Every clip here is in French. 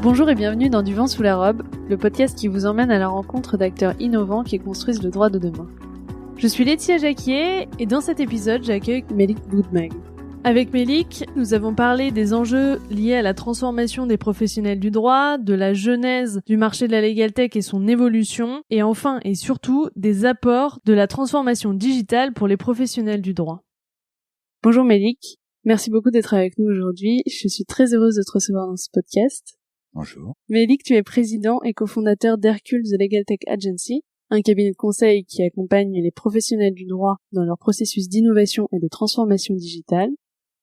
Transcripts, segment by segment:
Bonjour et bienvenue dans Du vent sous la robe, le podcast qui vous emmène à la rencontre d'acteurs innovants qui construisent le droit de demain. Je suis Laetitia Jacquier et dans cet épisode, j'accueille Melik Boudmeg. Avec Melik, nous avons parlé des enjeux liés à la transformation des professionnels du droit, de la genèse du marché de la legal tech et son évolution, et enfin et surtout des apports de la transformation digitale pour les professionnels du droit. Bonjour Melik, merci beaucoup d'être avec nous aujourd'hui. Je suis très heureuse de te recevoir dans ce podcast. Bonjour. Melik, tu es président et cofondateur d'Hercule The Legal Tech Agency, un cabinet de conseil qui accompagne les professionnels du droit dans leur processus d'innovation et de transformation digitale.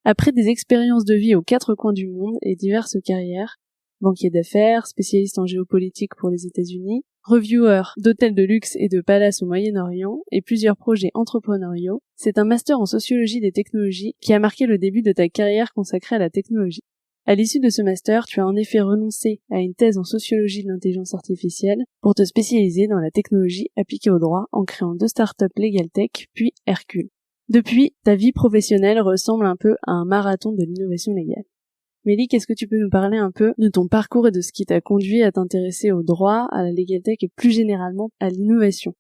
Après des expériences de vie aux quatre coins du monde et diverses carrières, banquier d'affaires, spécialiste en géopolitique pour les États-Unis, reviewer d'hôtels de luxe et de palaces au Moyen-Orient et plusieurs projets entrepreneuriaux, c'est un master en sociologie des technologies qui a marqué le début de ta carrière consacrée à la technologie. À l'issue de ce master, tu as en effet renoncé à une thèse en sociologie de l'intelligence artificielle pour te spécialiser dans la technologie appliquée au droit en créant 2 startups Legal Tech, puis Hercule. Depuis, ta vie professionnelle ressemble un peu à un marathon de l'innovation légale. Melik, est-ce que tu peux nous parler un peu de ton parcours et de ce qui t'a conduit à t'intéresser au droit, à la Legal Tech et plus généralement à l'innovation ?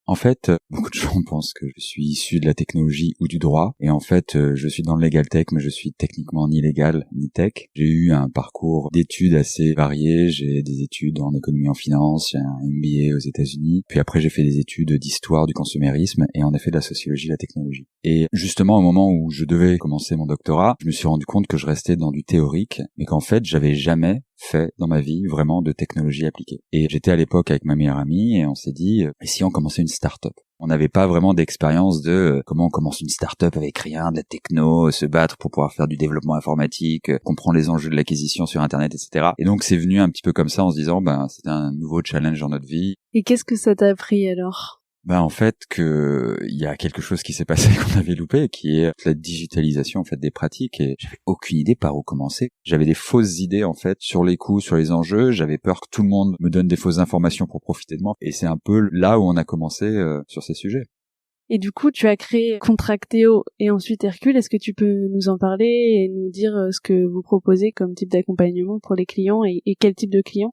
En fait, beaucoup de gens pensent que je suis issu de la technologie ou du droit. Et en fait, je suis dans le legal tech, mais je suis techniquement ni légal ni tech. J'ai eu un parcours d'études assez varié. J'ai des études en économie en finance, j'ai un MBA aux États-Unis. Puis après, j'ai fait des études d'histoire du consumérisme et en effet de la sociologie de la technologie. Et justement, au moment où je devais commencer mon doctorat, je me suis rendu compte que je restais dans du théorique, mais qu'en fait, j'avais jamais fait dans ma vie vraiment de technologie appliquée. Et j'étais à l'époque avec ma meilleure amie et on s'est dit, et si on commençait une start-up ? On n'avait pas vraiment d'expérience de comment on commence une start-up avec rien, de la techno, se battre pour pouvoir faire du développement informatique, comprendre les enjeux de l'acquisition sur Internet, etc. Et donc c'est venu un petit peu comme ça en se disant, c'était un nouveau challenge dans notre vie. Et qu'est-ce que ça t'a appris alors ? En fait, il y a quelque chose qui s'est passé qu'on avait loupé, qui est la digitalisation en fait des pratiques, et j'avais aucune idée par où commencer. J'avais des fausses idées en fait sur les coûts, sur les enjeux. J'avais peur que tout le monde me donne des fausses informations pour profiter de moi, et c'est un peu là où on a commencé sur ces sujets. Et du coup, tu as créé Contracteo et ensuite Hercule. Est-ce que tu peux nous en parler et nous dire ce que vous proposez comme type d'accompagnement pour les clients et quel type de clients ?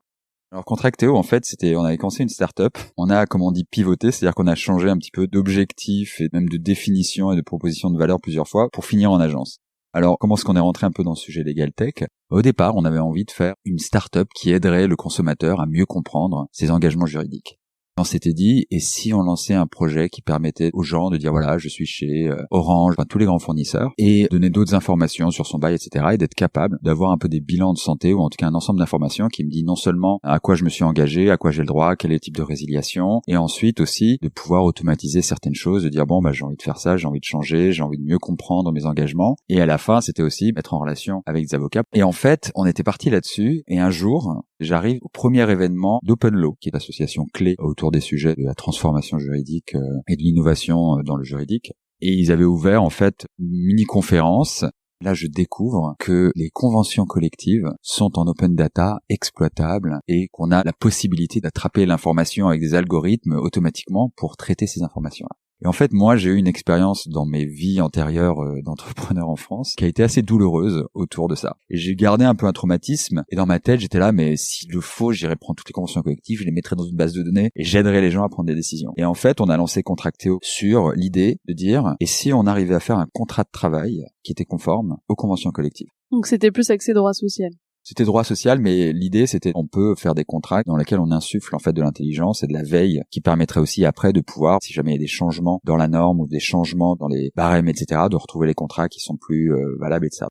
Alors Contracteo, en fait, on avait commencé une start-up. On a, comme on dit, pivoté, c'est-à-dire qu'on a changé un petit peu d'objectif et même de définition et de proposition de valeur plusieurs fois pour finir en agence. Alors, comment est-ce qu'on est rentré un peu dans ce sujet Legal Tech ? Au départ, on avait envie de faire une start-up qui aiderait le consommateur à mieux comprendre ses engagements juridiques. On s'était dit, et si on lançait un projet qui permettait aux gens de dire, voilà, je suis chez Orange, tous les grands fournisseurs, et donner d'autres informations sur son bail, etc., et d'être capable d'avoir un peu des bilans de santé, ou en tout cas un ensemble d'informations qui me dit non seulement à quoi je me suis engagé, à quoi j'ai le droit, quel est le type de résiliation, et ensuite aussi de pouvoir automatiser certaines choses, de dire, j'ai envie de faire ça, j'ai envie de changer, j'ai envie de mieux comprendre mes engagements, et à la fin, c'était aussi mettre en relation avec des avocats. Et en fait, on était parti là-dessus, et un jour, j'arrive au premier événement d'Open Law, qui est l'association clé autour des sujets de la transformation juridique et de l'innovation dans le juridique. Et ils avaient ouvert en fait une mini-conférence. Là, je découvre que les conventions collectives sont en open data, exploitables, et qu'on a la possibilité d'attraper l'information avec des algorithmes automatiquement pour traiter ces informations-là. Et en fait, moi, j'ai eu une expérience dans mes vies antérieures d'entrepreneur en France qui a été assez douloureuse autour de ça. Et j'ai gardé un peu un traumatisme, et dans ma tête, j'étais là, mais s'il le faut, j'irai prendre toutes les conventions collectives, je les mettrai dans une base de données, et j'aiderai les gens à prendre des décisions. Et en fait, on a lancé Contracteo sur l'idée de dire, et si on arrivait à faire un contrat de travail qui était conforme aux conventions collectives ? Donc c'était plus axé droit social. C'était droit social, mais l'idée, c'était on peut faire des contrats dans lesquels on insuffle en fait de l'intelligence et de la veille qui permettrait aussi après de pouvoir, si jamais il y a des changements dans la norme ou des changements dans les barèmes, etc., de retrouver les contrats qui sont plus valables, etc.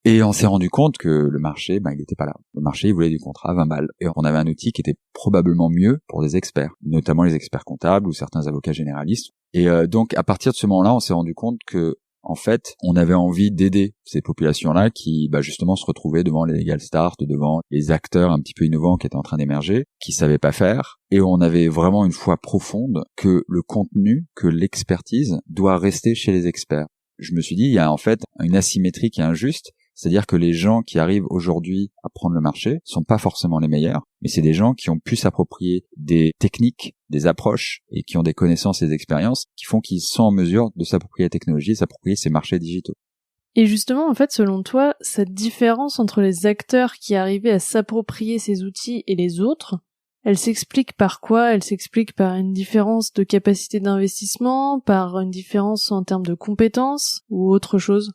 Et on s'est rendu compte que le marché, il n'était pas là. Le marché, il voulait du contrat à 20 balles. Et on avait un outil qui était probablement mieux pour des experts, notamment les experts comptables ou certains avocats généralistes. Et donc, à partir de ce moment-là, on s'est rendu compte que en fait, on avait envie d'aider ces populations-là qui, justement, se retrouvaient devant les legal start, devant les acteurs un petit peu innovants qui étaient en train d'émerger, qui savaient pas faire. Et on avait vraiment une foi profonde que le contenu, que l'expertise doit rester chez les experts. Je me suis dit, il y a en fait une asymétrie qui est injuste. C'est-à-dire que les gens qui arrivent aujourd'hui à prendre le marché sont pas forcément les meilleurs, mais c'est des gens qui ont pu s'approprier des techniques, des approches et qui ont des connaissances et des expériences qui font qu'ils sont en mesure de s'approprier la technologie, s'approprier ces marchés digitaux. Et justement, en fait, selon toi, cette différence entre les acteurs qui arrivaient à s'approprier ces outils et les autres, elle s'explique par quoi? Elle s'explique par une différence de capacité d'investissement, par une différence en termes de compétences ou autre chose?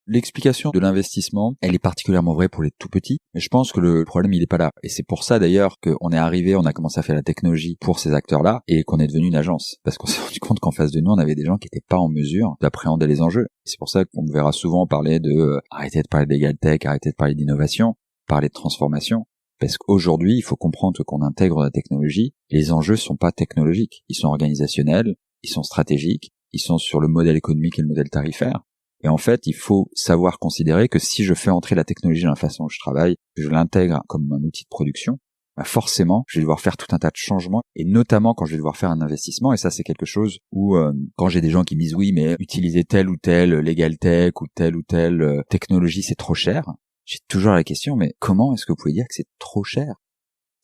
L'explication de l'investissement, elle est particulièrement vraie pour les tout petits, mais je pense que le problème, il est pas là. Et c'est pour ça d'ailleurs qu'on est arrivé, on a commencé à faire la technologie pour ces acteurs-là et qu'on est devenu une agence. Parce qu'on s'est rendu compte qu'en face de nous, on avait des gens qui étaient pas en mesure d'appréhender les enjeux. C'est pour ça qu'on me verra souvent parler de arrêtez de parler de legal tech, arrêtez de parler d'innovation, parler de transformation. Parce qu'aujourd'hui, il faut comprendre qu'on intègre la technologie. Les enjeux sont pas technologiques, ils sont organisationnels, ils sont stratégiques, ils sont sur le modèle économique et le modèle tarifaire. Et en fait, il faut savoir considérer que si je fais entrer la technologie dans la façon dont je travaille, que je l'intègre comme un outil de production, bah forcément, je vais devoir faire tout un tas de changements, et notamment quand je vais devoir faire un investissement. Et ça, c'est quelque chose où, quand j'ai des gens qui me disent oui, mais utiliser telle ou telle legal tech ou telle technologie, c'est trop cher. J'ai toujours la question, mais comment est-ce que vous pouvez dire que c'est trop cher?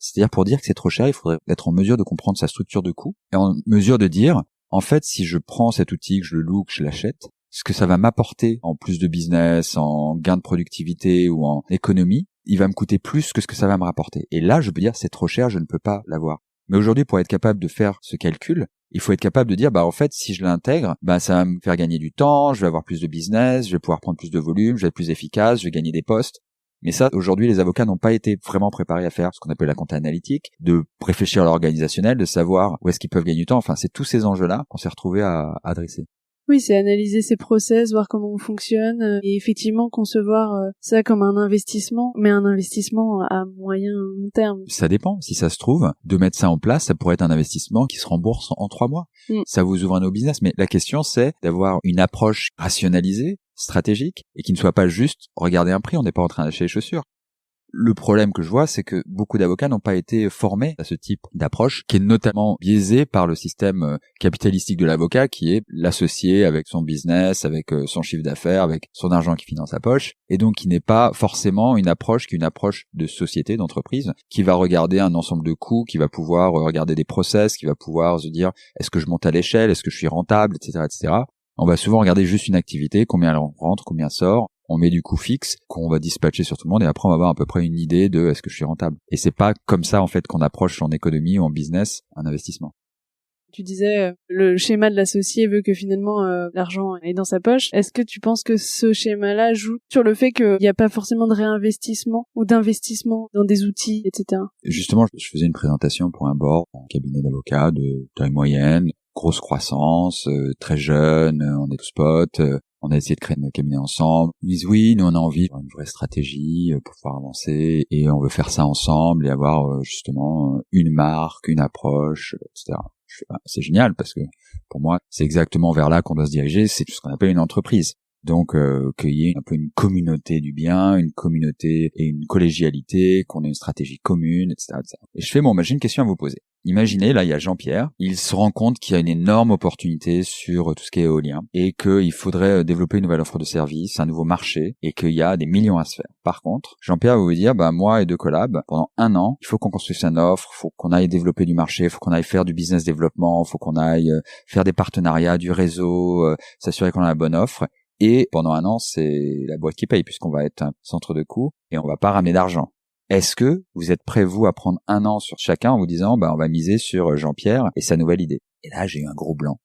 C'est-à-dire, pour dire que c'est trop cher, il faudrait être en mesure de comprendre sa structure de coût et en mesure de dire, en fait, si je prends cet outil, que je le loue, que je l'achète, ce que ça va m'apporter en plus de business, en gain de productivité ou en économie, il va me coûter plus que ce que ça va me rapporter. Et là, je peux dire, c'est trop cher, je ne peux pas l'avoir. Mais aujourd'hui, pour être capable de faire ce calcul, il faut être capable de dire, bah en fait, si je l'intègre, bah ça va me faire gagner du temps, je vais avoir plus de business, je vais pouvoir prendre plus de volume, je vais être plus efficace, je vais gagner des postes. Mais ça, aujourd'hui, les avocats n'ont pas été vraiment préparés à faire ce qu'on appelle la compta analytique, de réfléchir à l'organisationnel, de savoir où est-ce qu'ils peuvent gagner du temps. Enfin, c'est tous ces enjeux-là qu'on s'est retrouvés à adresser. Oui, c'est analyser ses process, voir comment on fonctionne, et effectivement concevoir ça comme un investissement, mais un investissement à moyen long terme. Ça dépend. Si ça se trouve, de mettre ça en place, ça pourrait être un investissement qui se rembourse en 3 mois. Ça vous ouvre un nouveau business. Mais la question, c'est d'avoir une approche rationalisée, stratégique, et qui ne soit pas juste regarder un prix, on n'est pas en train d'acheter les chaussures. Le problème que je vois, c'est que beaucoup d'avocats n'ont pas été formés à ce type d'approche, qui est notamment biaisé par le système capitalistique de l'avocat, qui est l'associé avec son business, avec son chiffre d'affaires, avec son argent qui finance sa poche, et donc qui n'est pas forcément une approche qui est une approche de société, d'entreprise, qui va regarder un ensemble de coûts, qui va pouvoir regarder des process, qui va pouvoir se dire est-ce que je monte à l'échelle, est-ce que je suis rentable, etc., etc. On va souvent regarder juste une activité, combien elle rentre, combien sort. On met du coût fixe qu'on va dispatcher sur tout le monde et après on va avoir à peu près une idée de est-ce que je suis rentable. Et c'est pas comme ça en fait qu'on approche en économie ou en business un investissement. Tu disais le schéma de l'associé veut que finalement l'argent est dans sa poche. Est-ce que tu penses que ce schéma-là joue sur le fait qu'il n'y a pas forcément de réinvestissement ou d'investissement dans des outils, etc. Justement, je faisais une présentation pour un board, un cabinet d'avocats de taille moyenne, grosse croissance, très jeune, on est tous potes. On a essayé de créer notre cabinet ensemble. Ils disent oui, nous on a envie d'avoir une vraie stratégie pour pouvoir avancer et on veut faire ça ensemble et avoir justement une marque, une approche, etc. Je fais, c'est génial parce que pour moi c'est exactement vers là qu'on doit se diriger. C'est ce qu'on appelle une entreprise. Donc qu'il y ait un peu une communauté du bien, une communauté et une collégialité, qu'on ait une stratégie commune, etc., etc. Et je fais j'ai une question à vous poser. Imaginez, là, il y a Jean-Pierre, il se rend compte qu'il y a une énorme opportunité sur tout ce qui est éolien et qu'il faudrait développer une nouvelle offre de service, un nouveau marché et qu'il y a des millions à se faire. Par contre, Jean-Pierre va vous dire, moi et deux collabs, pendant 1 an, il faut qu'on construise une offre, il faut qu'on aille développer du marché, il faut qu'on aille faire du business développement, il faut qu'on aille faire des partenariats, du réseau, s'assurer qu'on a la bonne offre. Et pendant 1 an, c'est la boîte qui paye puisqu'on va être un centre de coût et on va pas ramener d'argent. Est-ce que vous êtes prêts, vous, à prendre 1 an sur chacun en vous disant, on va miser sur Jean-Pierre et sa nouvelle idée? Et là, j'ai eu un gros blanc.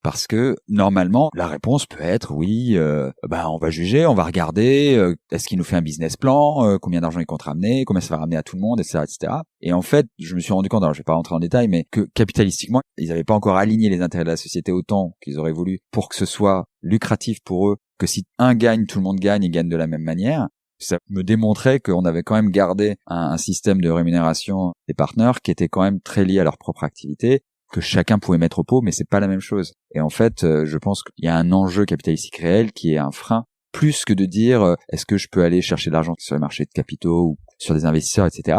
Parce que, normalement, la réponse peut être, oui, on va juger, on va regarder, est-ce qu'il nous fait un business plan, combien d'argent il compte ramener, combien ça va ramener à tout le monde, etc., etc. Et en fait, je me suis rendu compte, alors je vais pas rentrer en détail, mais que capitalistiquement, ils n'avaient pas encore aligné les intérêts de la société autant qu'ils auraient voulu pour que ce soit lucratif pour eux, que si un gagne, tout le monde gagne et gagne de la même manière. Ça me démontrait qu'on avait quand même gardé un système de rémunération des partenaires qui était quand même très lié à leur propre activité, que chacun pouvait mettre au pot, mais c'est pas la même chose. Et en fait, je pense qu'il y a un enjeu capitalistique réel qui est un frein, plus que de dire est-ce que je peux aller chercher de l'argent sur les marchés de capitaux ou sur des investisseurs, etc.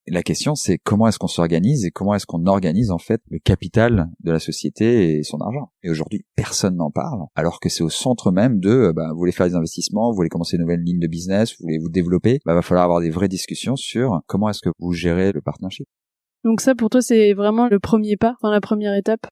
La question, c'est comment est-ce qu'on s'organise et comment est-ce qu'on organise en fait le capital de la société et son argent. Et aujourd'hui, personne n'en parle, alors que c'est au centre même de vous voulez faire des investissements, vous voulez commencer une nouvelle ligne de business, vous voulez vous développer, va falloir avoir des vraies discussions sur comment est-ce que vous gérez le partnership. Donc ça, pour toi, c'est vraiment le premier pas, la première étape?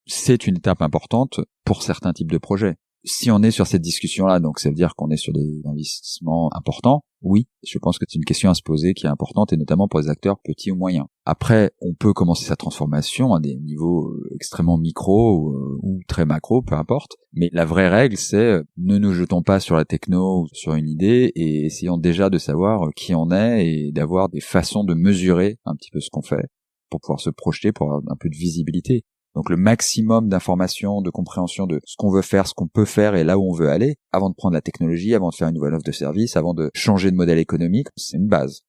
C'est une étape importante pour certains types de projets. Si on est sur cette discussion-là, donc ça veut dire qu'on est sur des investissements importants, oui, je pense que c'est une question à se poser qui est importante, et notamment pour les acteurs petits ou moyens. Après, on peut commencer sa transformation à des niveaux extrêmement micro ou très macro, peu importe, mais la vraie règle, c'est ne nous jetons pas sur la techno ou sur une idée, et essayons déjà de savoir qui on est et d'avoir des façons de mesurer un petit peu ce qu'on fait pour pouvoir se projeter, pour avoir un peu de visibilité. Donc le maximum d'informations, de compréhension de ce qu'on veut faire, ce qu'on peut faire et là où on veut aller, avant de prendre la technologie, avant de faire une nouvelle offre de service, avant de changer de modèle économique, c'est une base.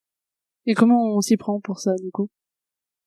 Et comment on s'y prend pour ça, du coup?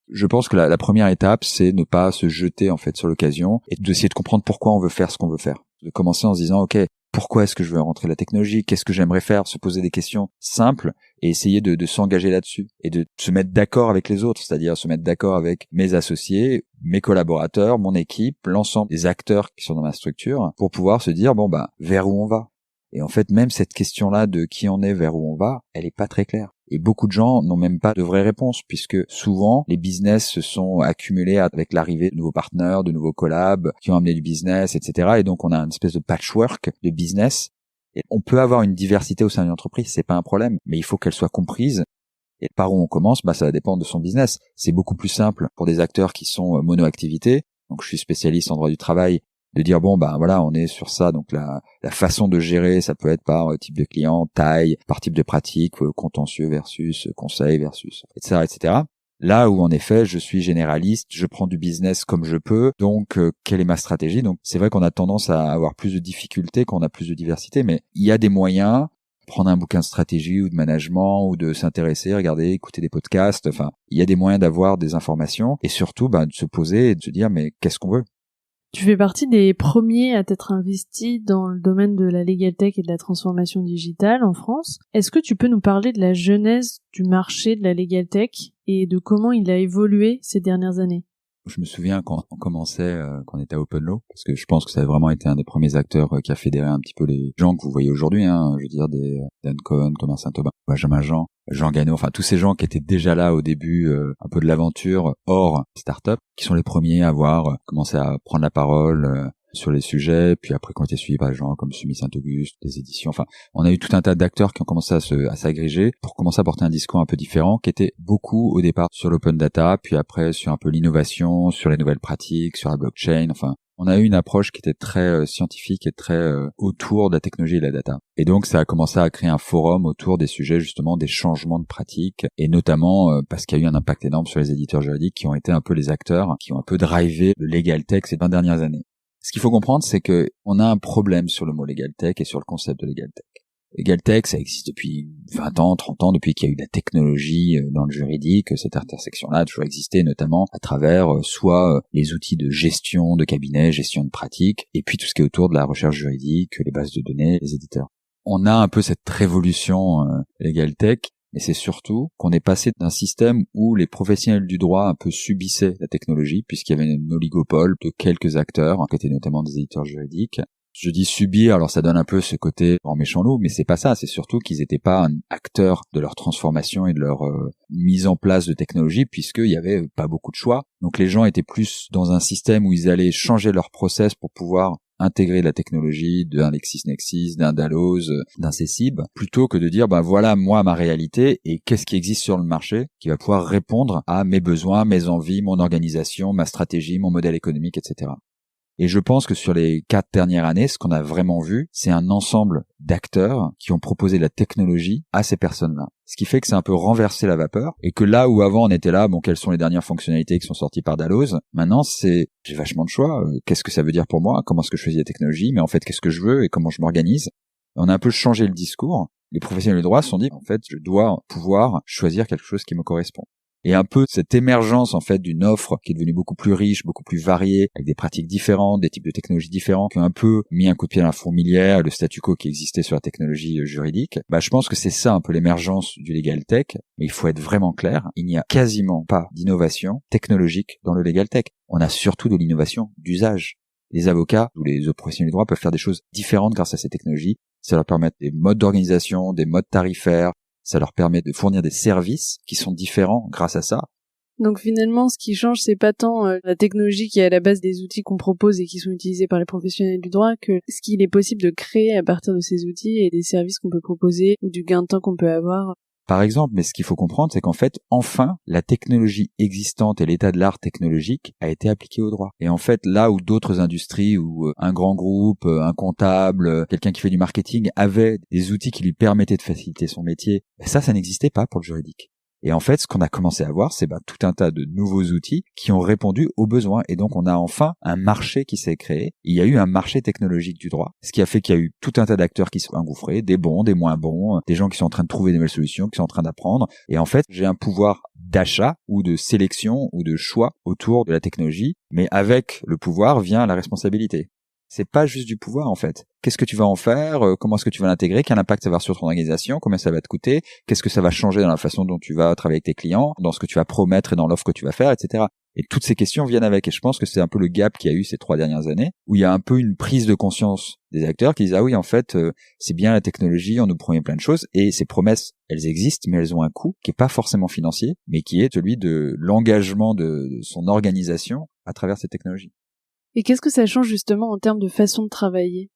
Je pense que la première étape, c'est ne pas se jeter en fait sur l'occasion et d'essayer de comprendre pourquoi on veut faire ce qu'on veut faire. De commencer en se disant, ok, pourquoi est-ce que je veux rentrer la technologie? Qu'est-ce que j'aimerais faire? Se poser des questions simples et essayer de s'engager là-dessus et de se mettre d'accord avec les autres, c'est-à-dire se mettre d'accord avec mes associés, mes collaborateurs, mon équipe, l'ensemble des acteurs qui sont dans ma structure pour pouvoir se dire, bon, vers où on va? Et en fait, même cette question-là de qui on est, vers où on va, elle est pas très claire. Et beaucoup de gens n'ont même pas de vraies réponses, puisque souvent, les business se sont accumulés avec l'arrivée de nouveaux partenaires, de nouveaux collabs, qui ont amené du business, etc. Et donc, on a une espèce de patchwork de business. Et on peut avoir une diversité au sein d'une entreprise, c'est pas un problème, mais il faut qu'elle soit comprise. Et par où on commence, ça va dépendre de son business. C'est beaucoup plus simple pour des acteurs qui sont mono-activité. Donc, je suis spécialiste en droit du travail, de dire voilà, on est sur ça, donc la façon de gérer, ça peut être par type de client, taille, par type de pratique, contentieux versus conseil versus etc., etc. Là où en effet je suis généraliste, je prends du business comme je peux, donc quelle est ma stratégie? Donc c'est vrai qu'on a tendance à avoir plus de difficultés quand on a plus de diversité, mais il y a des moyens, prendre un bouquin de stratégie ou de management ou de s'intéresser, regarder, écouter des podcasts, enfin il y a des moyens d'avoir des informations et surtout de se poser et de se dire mais qu'est-ce qu'on veut? Tu fais partie des premiers à t'être investi dans le domaine de la legal tech et de la transformation digitale en France. Est-ce que tu peux nous parler de la genèse du marché de la legal tech et de comment il a évolué ces dernières années? Je me souviens quand on commençait, quand on était à Open Law, parce que je pense que ça a vraiment été un des premiers acteurs qui a fédéré un petit peu les gens que vous voyez aujourd'hui, je veux dire des Dan Cohen, Thomas Saint-Aubin, Benjamin Jean Gano, enfin tous ces gens qui étaient déjà là au début un peu de l'aventure hors start-up, qui sont les premiers à avoir commencé à prendre la parole sur les sujets, puis après quand on était suivi par des gens comme Sumi Saint-Auguste, des éditions, enfin on a eu tout un tas d'acteurs qui ont commencé à s'agréger pour commencer à porter un discours un peu différent, qui était beaucoup au départ sur l'open data, puis après sur un peu l'innovation, sur les nouvelles pratiques, sur la blockchain, enfin on a eu une approche qui était très scientifique et très autour de la technologie et de la data. Et donc ça a commencé à créer un forum autour des sujets justement des changements de pratiques, et notamment parce qu'il y a eu un impact énorme sur les éditeurs juridiques qui ont été un peu les acteurs qui ont un peu drivé le legal tech ces 20 dernières années. Ce qu'il faut comprendre, c'est que on a un problème sur le mot legal tech et sur le concept de legal tech. Legal tech, ça existe depuis 20 ans, 30 ans, depuis qu'il y a eu de la technologie dans le juridique. Cette intersection-là a toujours existé, notamment à travers soit les outils de gestion de cabinet, gestion de pratique, et puis tout ce qui est autour de la recherche juridique, les bases de données, les éditeurs. On a un peu cette révolution legal tech, mais c'est surtout qu'on est passé d'un système où les professionnels du droit un peu subissaient la technologie, puisqu'il y avait un oligopole de quelques acteurs, qui étaient notamment des éditeurs juridiques. Je dis subir, alors ça donne un peu ce côté en méchant loup, mais c'est pas ça, c'est surtout qu'ils n'étaient pas un acteur de leur transformation et de leur mise en place de technologie, puisqu'il y avait pas beaucoup de choix. Donc les gens étaient plus dans un système où ils allaient changer leur process pour pouvoir intégrer la technologie d'un LexisNexis, d'un Dalloz, d'un Cecib, plutôt que de dire voilà moi ma réalité et qu'est-ce qui existe sur le marché qui va pouvoir répondre à mes besoins, mes envies, mon organisation, ma stratégie, mon modèle économique, etc. Et je pense que sur les 4 dernières années, ce qu'on a vraiment vu, c'est un ensemble d'acteurs qui ont proposé la technologie à ces personnes-là. Ce qui fait que c'est un peu renversé la vapeur, et que là où avant on était là, quelles sont les dernières fonctionnalités qui sont sorties par Dalloz, maintenant c'est, j'ai vachement de choix, qu'est-ce que ça veut dire pour moi, comment est-ce que je choisis la technologie, mais en fait qu'est-ce que je veux et comment je m'organise. On a un peu changé le discours. Les professionnels du droit se sont dit, en fait, je dois pouvoir choisir quelque chose qui me correspond. Et un peu cette émergence en fait d'une offre qui est devenue beaucoup plus riche, beaucoup plus variée, avec des pratiques différentes, des types de technologies différents, qui ont un peu mis un coup de pied dans la fourmilière, le statu quo qui existait sur la technologie juridique. Je pense que c'est ça un peu l'émergence du legal tech, mais il faut être vraiment clair, il n'y a quasiment pas d'innovation technologique dans le legal tech. On a surtout de l'innovation d'usage. Les avocats ou les autres professionnels du droit peuvent faire des choses différentes grâce à ces technologies. Ça leur permet des modes d'organisation, des modes tarifaires. Ça leur permet de fournir des services qui sont différents grâce à ça. Donc finalement, ce qui change, c'est pas tant la technologie qui est à la base des outils qu'on propose et qui sont utilisés par les professionnels du droit que ce qu'il est possible de créer à partir de ces outils et des services qu'on peut proposer ou du gain de temps qu'on peut avoir. Par exemple, mais ce qu'il faut comprendre, c'est qu'en fait, enfin, la technologie existante et l'état de l'art technologique a été appliqué au droit. Et en fait, là où d'autres industries, où un grand groupe, un comptable, quelqu'un qui fait du marketing avait des outils qui lui permettaient de faciliter son métier, ça n'existait pas pour le juridique. Et en fait, ce qu'on a commencé à voir, c'est tout un tas de nouveaux outils qui ont répondu aux besoins. Et donc, on a enfin un marché qui s'est créé. Il y a eu un marché technologique du droit, ce qui a fait qu'il y a eu tout un tas d'acteurs qui sont engouffrés, des bons, des moins bons, des gens qui sont en train de trouver des nouvelles solutions, qui sont en train d'apprendre. Et en fait, j'ai un pouvoir d'achat ou de sélection ou de choix autour de la technologie. Mais avec le pouvoir vient la responsabilité. C'est pas juste du pouvoir, en fait. Qu'est-ce que tu vas en faire? Comment est-ce que tu vas l'intégrer? Quel impact ça va avoir sur ton organisation? Combien ça va te coûter? Qu'est-ce que ça va changer dans la façon dont tu vas travailler avec tes clients, dans ce que tu vas promettre et dans l'offre que tu vas faire, etc. Et toutes ces questions viennent avec. Et je pense que c'est un peu le gap qu'il y a eu ces 3 dernières années, où il y a un peu une prise de conscience des acteurs qui disent « Ah oui, en fait, c'est bien la technologie, on nous promet plein de choses. » Et ces promesses, elles existent, mais elles ont un coût qui est pas forcément financier, mais qui est celui de l'engagement de son organisation à travers ces technologies. Et qu'est-ce que ça change justement en termes de façon de travailler?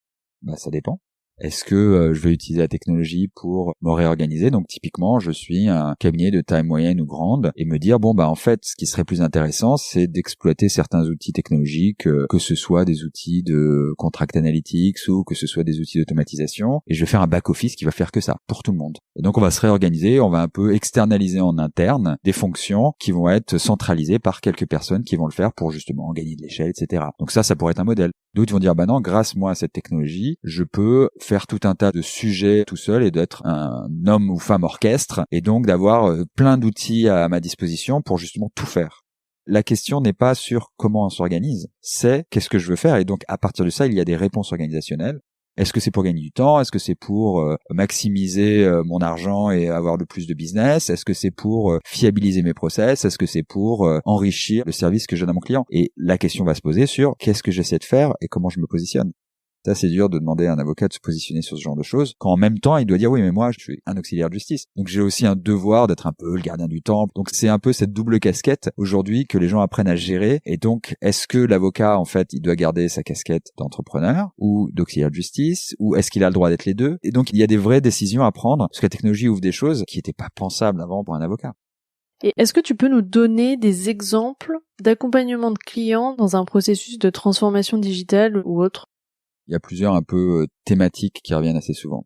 Ça dépend. Est-ce que je vais utiliser la technologie pour me réorganiser? Donc typiquement, je suis un cabinet de taille moyenne ou grande et me dire en fait, ce qui serait plus intéressant, c'est d'exploiter certains outils technologiques, que ce soit des outils de contract analytics ou que ce soit des outils d'automatisation, et je vais faire un back office qui va faire que ça pour tout le monde. Et donc on va se réorganiser, on va un peu externaliser en interne des fonctions qui vont être centralisées par quelques personnes qui vont le faire pour justement gagner de l'échelle, etc. Donc ça pourrait être un modèle. D'autres vont dire non, grâce moi à cette technologie, je peux faire tout un tas de sujets tout seul et d'être un homme ou femme orchestre et donc d'avoir plein d'outils à ma disposition pour justement tout faire. La question n'est pas sur comment on s'organise, c'est qu'est-ce que je veux faire, et donc à partir de ça, il y a des réponses organisationnelles. Est-ce que c'est pour gagner du temps? Est-ce que c'est pour maximiser mon argent et avoir le plus de business? Est-ce que c'est pour fiabiliser mes process? Est-ce que c'est pour enrichir le service que je donne à mon client? Et la question va se poser sur qu'est-ce que j'essaie de faire et comment je me positionne. Ça, c'est dur de demander à un avocat de se positionner sur ce genre de choses, quand en même temps, il doit dire, oui, mais moi, je suis un auxiliaire de justice. Donc, j'ai aussi un devoir d'être un peu le gardien du temple. Donc, c'est un peu cette double casquette, aujourd'hui, que les gens apprennent à gérer. Et donc, est-ce que l'avocat, en fait, il doit garder sa casquette d'entrepreneur ou d'auxiliaire de justice, ou est-ce qu'il a le droit d'être les deux? Et donc, il y a des vraies décisions à prendre, parce que la technologie ouvre des choses qui n'étaient pas pensables avant pour un avocat. Et est-ce que tu peux nous donner des exemples d'accompagnement de clients dans un processus de transformation digitale ou autre? Il y a plusieurs un peu thématiques qui reviennent assez souvent.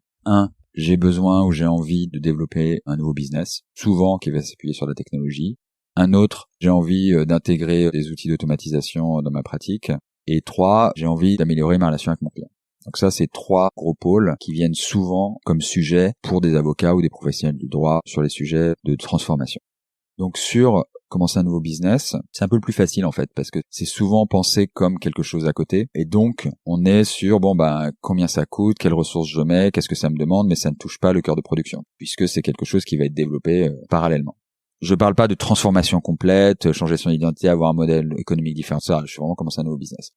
J'ai besoin ou j'ai envie de développer un nouveau business, souvent qui va s'appuyer sur la technologie. Un autre, j'ai envie d'intégrer des outils d'automatisation dans ma pratique. Et 3, j'ai envie d'améliorer ma relation avec mon client. Donc ça, c'est 3 gros pôles qui viennent souvent comme sujet pour des avocats ou des professionnels du droit sur les sujets de transformation. Donc sur commencer un nouveau business, c'est un peu plus facile en fait, parce que c'est souvent pensé comme quelque chose à côté, et donc on est sur combien ça coûte, quelles ressources je mets, qu'est-ce que ça me demande, mais ça ne touche pas le cœur de production, puisque c'est quelque chose qui va être développé parallèlement. Je parle pas de transformation complète, changer son identité, avoir un modèle économique différent, ça, je suis vraiment commencer un nouveau business.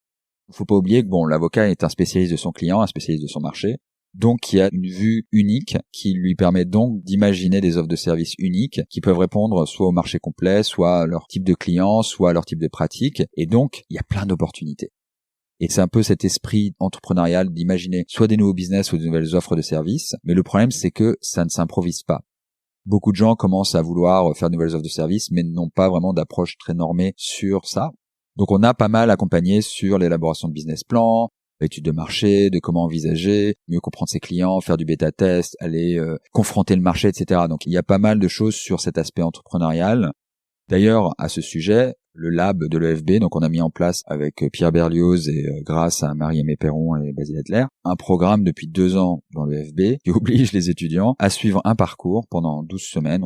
Il faut pas oublier que l'avocat est un spécialiste de son client, un spécialiste de son marché. Donc, il y a une vue unique qui lui permet donc d'imaginer des offres de services uniques qui peuvent répondre soit au marché complet, soit à leur type de client, soit à leur type de pratique. Et donc, il y a plein d'opportunités. Et c'est un peu cet esprit entrepreneurial d'imaginer soit des nouveaux business ou de nouvelles offres de services. Mais le problème, c'est que ça ne s'improvise pas. Beaucoup de gens commencent à vouloir faire de nouvelles offres de services, mais n'ont pas vraiment d'approche très normée sur ça. Donc, on a pas mal accompagné sur l'élaboration de business plans, études de marché, de comment envisager, mieux comprendre ses clients, faire du bêta-test, aller confronter le marché, etc. Donc il y a pas mal de choses sur cet aspect entrepreneurial. D'ailleurs, à ce sujet, le lab de l'EFB, donc on a mis en place avec Pierre Berlioz et grâce à Marie-Aimée Perron et Basile Adler, un programme depuis 2 ans dans l'EFB qui oblige les étudiants à suivre un parcours pendant 11 semaines,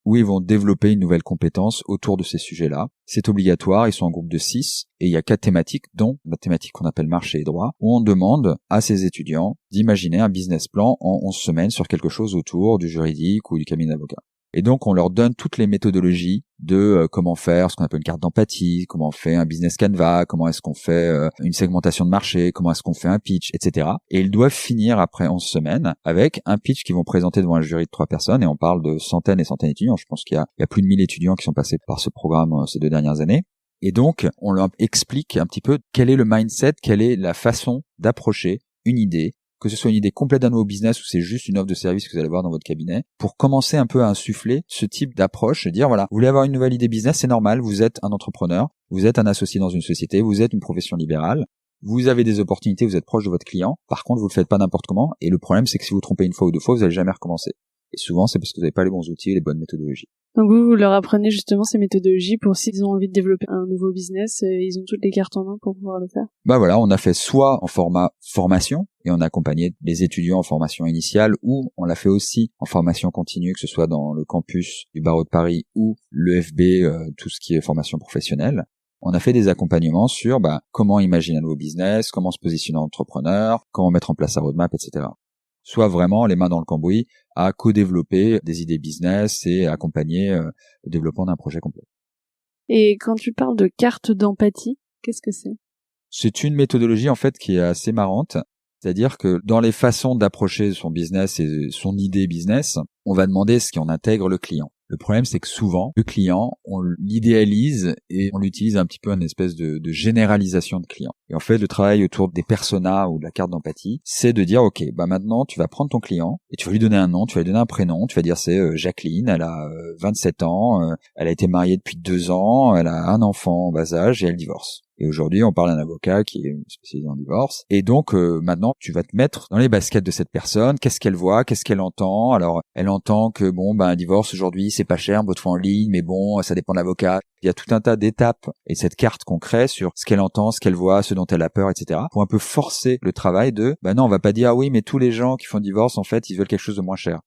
où ils vont développer une nouvelle compétence autour de ces sujets-là. C'est obligatoire, ils sont en groupe de 6, et il y a 4 thématiques, dont la thématique qu'on appelle marché et droit, où on demande à ces étudiants d'imaginer un business plan en 11 semaines sur quelque chose autour du juridique ou du cabinet d'avocat. Et donc, on leur donne toutes les méthodologies de comment faire ce qu'on appelle une carte d'empathie, comment on fait un business canvas, comment est-ce qu'on fait une segmentation de marché, comment est-ce qu'on fait un pitch, etc. Et ils doivent finir après 11 semaines avec un pitch qu'ils vont présenter devant un jury de 3 personnes. Et on parle de centaines et centaines d'étudiants. Je pense qu'il y a plus de 1000 étudiants qui sont passés par ce programme ces 2 dernières années. Et donc, on leur explique un petit peu quel est le mindset, quelle est la façon d'approcher une idée, que ce soit une idée complète d'un nouveau business ou c'est juste une offre de service que vous allez voir dans votre cabinet, pour commencer un peu à insuffler ce type d'approche, dire voilà, vous voulez avoir une nouvelle idée business, c'est normal, vous êtes un entrepreneur, vous êtes un associé dans une société, vous êtes une profession libérale, vous avez des opportunités, vous êtes proche de votre client, par contre vous le faites pas n'importe comment, et le problème c'est que si vous vous trompez une fois ou 2 fois, vous allez jamais recommencer. Et souvent c'est parce que vous n'avez pas les bons outils et les bonnes méthodologies. Donc vous leur apprenez justement ces méthodologies pour s'ils ont envie de développer un nouveau business, ils ont toutes les cartes en main pour pouvoir le faire. Bah voilà, on a fait soit en format formation et on a accompagné les étudiants en formation initiale, ou on l'a fait aussi en formation continue, que ce soit dans le campus du barreau de Paris ou l'EFB, tout ce qui est formation professionnelle. On a fait des accompagnements sur comment imaginer un nouveau business, comment se positionner en entrepreneur, comment mettre en place sa roadmap, etc. Soit vraiment les mains dans le cambouis à co-développer des idées business et accompagner le développement d'un projet complet. Et quand tu parles de carte d'empathie, qu'est-ce que c'est ? C'est une méthodologie en fait qui est assez marrante. C'est-à-dire que dans les façons d'approcher son business et son idée business, on va demander ce qu'on intègre le client. Le problème, c'est que souvent, le client, on l'idéalise et on l'utilise un petit peu une espèce de généralisation de client. Et en fait, le travail autour des personas ou de la carte d'empathie, c'est de dire, ok, maintenant, tu vas prendre ton client et tu vas lui donner un nom, tu vas lui donner un prénom, tu vas dire c'est Jacqueline, elle a 27 ans, elle a été mariée depuis 2 ans, elle a un enfant en bas âge et elle divorce. Et aujourd'hui, on parle d'un avocat qui est spécialisé en divorce. Et donc, maintenant, tu vas te mettre dans les baskets de cette personne. Qu'est-ce qu'elle voit? Qu'est-ce qu'elle entend? Alors, elle entend que, un divorce aujourd'hui, c'est pas cher, votre fois en ligne, mais ça dépend de l'avocat. Il y a tout un tas d'étapes et cette carte qu'on crée sur ce qu'elle entend, ce qu'elle voit, ce dont elle a peur, etc. pour un peu forcer le travail de, non, on va pas dire, ah oui, mais tous les gens qui font divorce, en fait, ils veulent quelque chose de moins cher.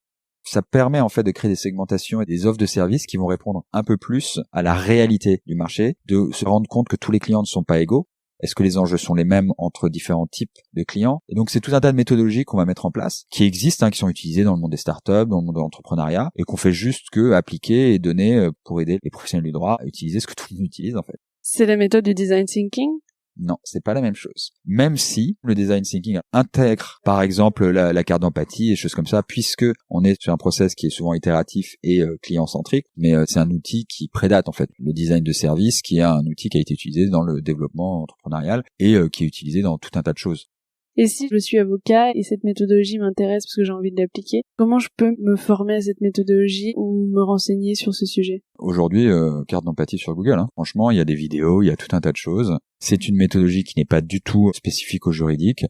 Ça permet en fait de créer des segmentations et des offres de services qui vont répondre un peu plus à la réalité du marché, de se rendre compte que tous les clients ne sont pas égaux. Est-ce que les enjeux sont les mêmes entre différents types de clients? Et donc c'est tout un tas de méthodologies qu'on va mettre en place, qui existent, qui sont utilisées dans le monde des startups, dans le monde de l'entrepreneuriat, et qu'on fait juste que appliquer et donner pour aider les professionnels du droit à utiliser ce que tout le monde utilise en fait. C'est la méthode du design thinking? Non, c'est pas la même chose. Même si le design thinking intègre, par exemple, la carte d'empathie et choses comme ça, puisque on est sur un process qui est souvent itératif et client-centrique, mais c'est un outil qui prédate en fait le design de service, qui est un outil qui a été utilisé dans le développement entrepreneurial et qui est utilisé dans tout un tas de choses. Et si je suis avocat et cette méthodologie m'intéresse parce que j'ai envie de l'appliquer, comment je peux me former à cette méthodologie ou me renseigner sur ce sujet? Aujourd'hui, carte d'empathie sur Google. Franchement, il y a des vidéos, il y a tout un tas de choses. C'est une méthodologie qui n'est pas du tout spécifique au juridique.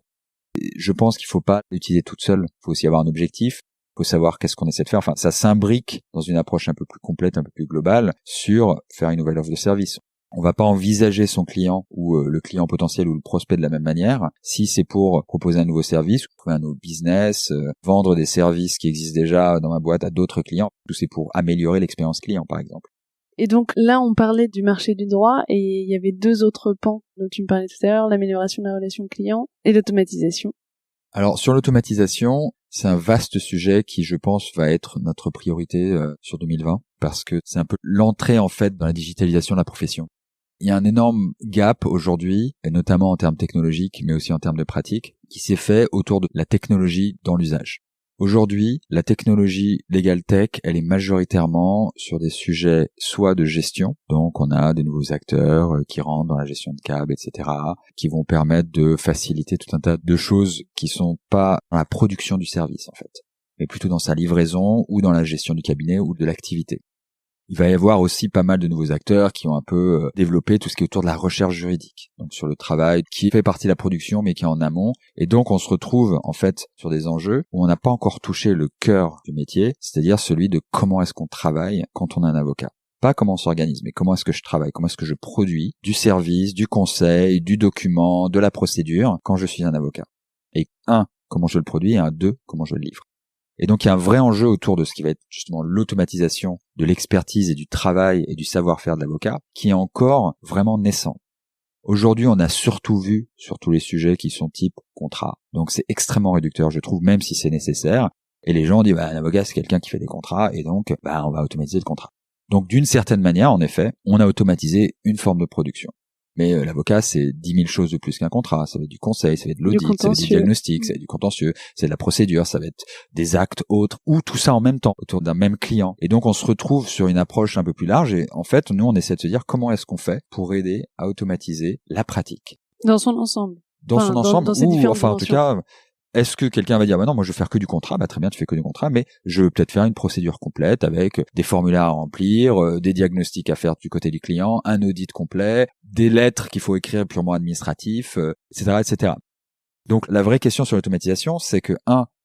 Je pense qu'il faut pas l'utiliser toute seule. Il faut aussi avoir un objectif. Il faut savoir qu'est-ce qu'on essaie de faire. Enfin, ça s'imbrique dans une approche un peu plus complète, un peu plus globale sur faire une nouvelle offre de service. On va pas envisager son client ou le client potentiel ou le prospect de la même manière si c'est pour proposer un nouveau service, trouver un nouveau business, vendre des services qui existent déjà dans ma boîte à d'autres clients, ou c'est pour améliorer l'expérience client par exemple. Et donc là, on parlait du marché du droit et il y avait 2 autres pans dont tu me parlais tout à l'heure, l'amélioration de la relation client et l'automatisation. Alors sur l'automatisation, c'est un vaste sujet qui, je pense, va être notre priorité sur 2020 parce que c'est un peu l'entrée en fait dans la digitalisation de la profession. Il y a un énorme gap aujourd'hui, et notamment en termes technologiques, mais aussi en termes de pratique, qui s'est fait autour de la technologie dans l'usage. Aujourd'hui, la technologie legal tech, elle est majoritairement sur des sujets soit de gestion, donc on a des nouveaux acteurs qui rentrent dans la gestion de câbles, etc., qui vont permettre de faciliter tout un tas de choses qui sont pas dans la production du service, en fait, mais plutôt dans sa livraison ou dans la gestion du cabinet ou de l'activité. Il va y avoir aussi pas mal de nouveaux acteurs qui ont un peu développé tout ce qui est autour de la recherche juridique, donc sur le travail qui fait partie de la production mais qui est en amont. Et donc on se retrouve en fait sur des enjeux où on n'a pas encore touché le cœur du métier, c'est-à-dire celui de comment est-ce qu'on travaille quand on est un avocat. Pas comment on s'organise, mais comment est-ce que je travaille, comment est-ce que je produis du service, du conseil, du document, de la procédure quand je suis un avocat. Et 1, comment je le produis, et 2, comment je le livre. Et donc il y a un vrai enjeu autour de ce qui va être justement l'automatisation de l'expertise et du travail et du savoir-faire de l'avocat qui est encore vraiment naissant. Aujourd'hui, on a surtout vu sur tous les sujets qui sont type contrat. Donc c'est extrêmement réducteur, je trouve, même si c'est nécessaire. Et les gens disent, un avocat, c'est quelqu'un qui fait des contrats, et donc, on va automatiser le contrat. Donc, d'une certaine manière, en effet, on a automatisé une forme de production. Mais l'avocat, c'est 10 000 choses de plus qu'un contrat. Ça va être du conseil, ça va être de l'audit, ça va être du diagnostic, ça va être du contentieux, c'est de la procédure, ça va être des actes autres, ou tout ça en même temps, autour d'un même client. Et donc, on se retrouve sur une approche un peu plus large. Et en fait, nous, on essaie de se dire comment est-ce qu'on fait pour aider à automatiser la pratique. Dans son ensemble. Dans son ensemble, dans ses différentes en tout cas, est-ce que quelqu'un va dire, non, moi je veux faire que du contrat, très bien, tu fais que du contrat, mais je veux peut-être faire une procédure complète avec des formulaires à remplir, des diagnostics à faire du côté du client, un audit complet, des lettres qu'il faut écrire purement administratifs, etc., etc. Donc la vraie question sur l'automatisation, c'est que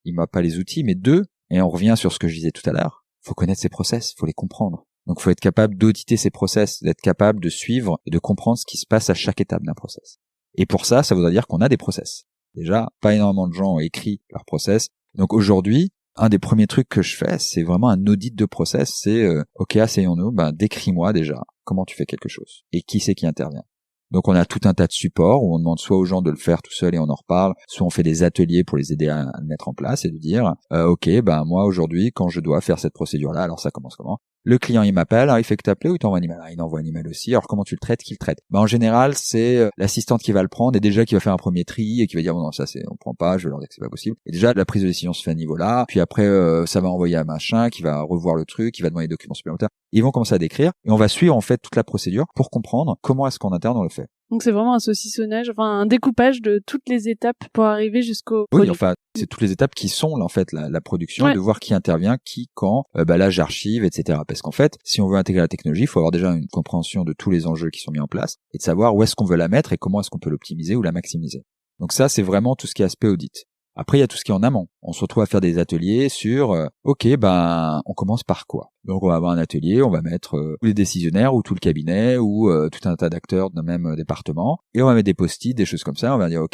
il m'a pas les outils, mais deux, et on revient sur ce que je disais tout à l'heure, faut connaître ses process, faut les comprendre. Donc faut être capable d'auditer ses process, d'être capable de suivre et de comprendre ce qui se passe à chaque étape d'un process. Et pour ça voudrait dire qu'on a des process. Déjà, pas énormément de gens ont écrit leur process. Donc aujourd'hui, un des premiers trucs que je fais, c'est vraiment un audit de process. C'est, ok, asseyons-nous, décris-moi déjà comment tu fais quelque chose et qui c'est qui intervient. Donc on a tout un tas de supports où on demande soit aux gens de le faire tout seul et on en reparle, soit on fait des ateliers pour les aider à le mettre en place et de dire, ok, moi aujourd'hui, quand je dois faire cette procédure-là, alors ça commence comment ? Le client, il m'appelle, alors il fait que t'appeler ou il t'envoie un email. Alors, il envoie un email aussi. Alors, comment tu le traites, qui le traite? En général, c'est l'assistante qui va le prendre et déjà qui va faire un premier tri et qui va dire, bon, non, ça, on prend pas, je vais leur dire que c'est pas possible. Et déjà, la prise de décision se fait à ce niveau-là. Puis après, ça va envoyer à machin qui va revoir le truc, qui va demander des documents supplémentaires. Ils vont commencer à décrire et on va suivre, en fait, toute la procédure pour comprendre comment est-ce qu'en interne on le fait. Donc c'est vraiment un saucissonnage, un découpage de toutes les étapes pour arriver jusqu'au produit. Oui, c'est toutes les étapes qui sont là, en fait, la production, de voir qui intervient, qui, quand, là j'archive, etc. Parce qu'en fait, si on veut intégrer la technologie, il faut avoir déjà une compréhension de tous les enjeux qui sont mis en place et de savoir où est-ce qu'on veut la mettre et comment est-ce qu'on peut l'optimiser ou la maximiser. Donc ça, c'est vraiment tout ce qui est aspect audit. Après, il y a tout ce qui est en amont. On se retrouve à faire des ateliers sur, on commence par quoi? Donc, on va avoir un atelier, on va mettre tous les décisionnaires ou tout le cabinet ou tout un tas d'acteurs d'un même département et on va mettre des post-it, des choses comme ça. On va dire,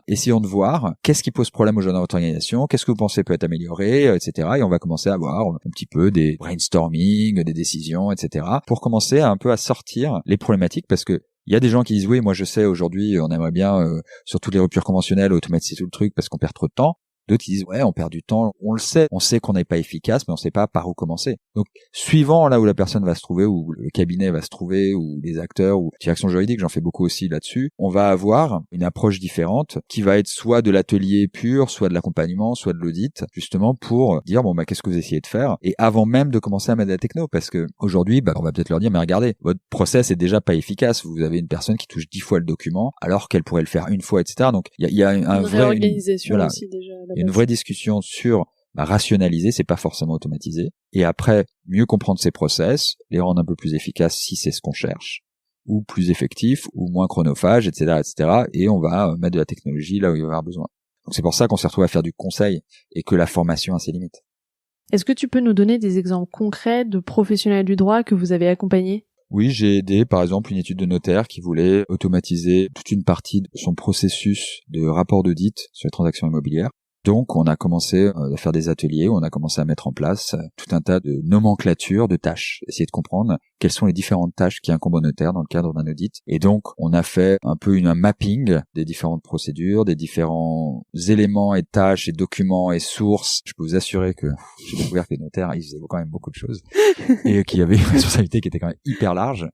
essayons de voir qu'est-ce qui pose problème aux jeunes dans votre organisation, qu'est-ce que vous pensez peut être amélioré, etc. Et on va commencer à avoir un petit peu des brainstorming, des décisions, etc. pour commencer un peu à sortir les problématiques parce que il y a des gens qui disent oui, moi je sais aujourd'hui on aimerait bien sur toutes les ruptures conventionnelles automatiser tout le truc parce qu'on perd trop de temps. D'autres qui disent ouais, on perd du temps, on le sait, on sait qu'on n'est pas efficace mais on sait pas par où commencer. Donc suivant là où la personne va se trouver ou le cabinet va se trouver ou les acteurs ou direction juridique, j'en fais beaucoup aussi là-dessus, on va avoir une approche différente qui va être soit de l'atelier pur, soit de l'accompagnement, soit de l'audit justement pour dire qu'est-ce que vous essayez de faire et avant même de commencer à mettre de la techno parce que aujourd'hui on va peut-être leur dire mais regardez, votre process est déjà pas efficace, vous avez une personne qui touche 10 fois le document alors qu'elle pourrait le faire une fois, etc. Donc il y a une réorganisation aussi déjà. Il y a une vraie discussion sur rationaliser, c'est pas forcément automatiser. Et après, mieux comprendre ses process, les rendre un peu plus efficaces si c'est ce qu'on cherche, ou plus effectifs, ou moins chronophages, etc., etc. Et on va mettre de la technologie là où il va y avoir besoin. Donc c'est pour ça qu'on s'est retrouvé à faire du conseil et que la formation a ses limites. Est-ce que tu peux nous donner des exemples concrets de professionnels du droit que vous avez accompagnés ? Oui, j'ai aidé par exemple une étude de notaire qui voulait automatiser toute une partie de son processus de rapport d'audit sur les transactions immobilières. Donc, on a commencé à faire des ateliers, où on a commencé à mettre en place tout un tas de nomenclatures de tâches, essayer de comprendre quelles sont les différentes tâches qui incombent au notaire dans le cadre d'un audit. Et donc, on a fait un peu un mapping des différentes procédures, des différents éléments et tâches et documents et sources. Je peux vous assurer que j'ai découvert que les notaires, ils faisaient quand même beaucoup de choses et qu'il y avait une responsabilité qui était quand même hyper large.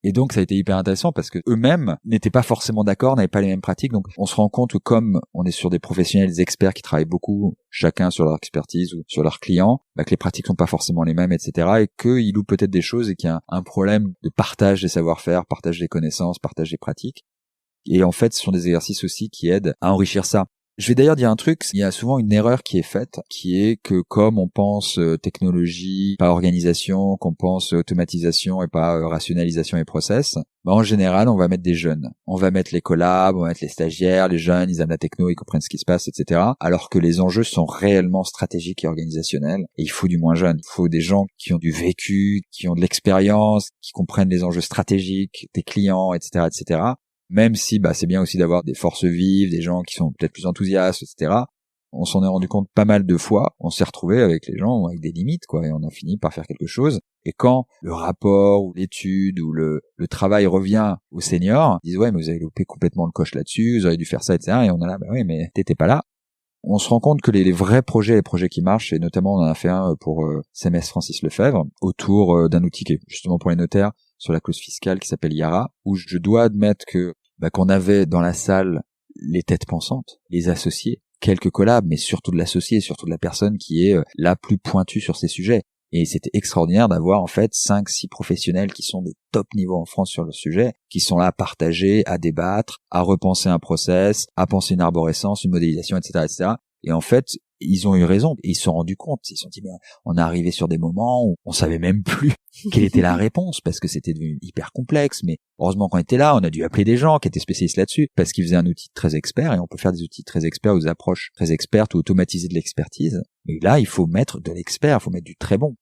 Et donc, ça a été hyper intéressant parce que eux-mêmes n'étaient pas forcément d'accord, n'avaient pas les mêmes pratiques. Donc, on se rend compte que comme on est sur des professionnels, des experts qui travaillent beaucoup, chacun sur leur expertise ou sur leurs clients, que les pratiques sont pas forcément les mêmes, etc. Et qu'ils louent peut-être des choses et qu'il y a un problème de partage des savoir-faire, partage des connaissances, partage des pratiques. Et en fait, ce sont des exercices aussi qui aident à enrichir ça. Je vais d'ailleurs dire un truc, il y a souvent une erreur qui est faite, qui est que comme on pense technologie, pas organisation, qu'on pense automatisation et pas rationalisation et process, en général, on va mettre des jeunes. On va mettre les collabs, on va mettre les stagiaires, les jeunes, ils aiment la techno, ils comprennent ce qui se passe, etc. Alors que les enjeux sont réellement stratégiques et organisationnels. Et il faut du moins jeune. Il faut des gens qui ont du vécu, qui ont de l'expérience, qui comprennent les enjeux stratégiques des clients, etc., etc. Même si c'est bien aussi d'avoir des forces vives, des gens qui sont peut-être plus enthousiastes, etc. On s'en est rendu compte pas mal de fois. On s'est retrouvé avec les gens avec des limites, et on a fini par faire quelque chose. Et quand le rapport ou l'étude ou le travail revient aux seniors, ils disent ouais mais vous avez loupé complètement le coche là-dessus, vous auriez dû faire ça, etc. Et on est là oui mais t'étais pas là. On se rend compte que les vrais projets, les projets qui marchent, et notamment on en a fait un pour CMS Francis Lefebvre, autour d'un outil qui est justement pour les notaires sur la clause fiscale qui s'appelle Yara, où je dois admettre que qu'on avait dans la salle les têtes pensantes, les associés, quelques collabs, mais surtout de l'associé, surtout de la personne qui est la plus pointue sur ces sujets. Et c'était extraordinaire d'avoir en fait 5-6 professionnels qui sont de top niveau en France sur le sujet, qui sont là à partager, à débattre, à repenser un process, à penser une arborescence, une modélisation, etc., etc. Et en fait, ils ont eu raison. Et ils se sont rendus compte. Ils se sont dit, mais on est arrivé sur des moments où on savait même plus quelle était la réponse parce que c'était devenu hyper complexe. Mais heureusement qu'on était là, on a dû appeler des gens qui étaient spécialistes là-dessus parce qu'ils faisaient un outil très expert et on peut faire des outils très experts ou des approches très expertes ou automatiser de l'expertise. Mais là, il faut mettre de l'expert, il faut mettre du très bon.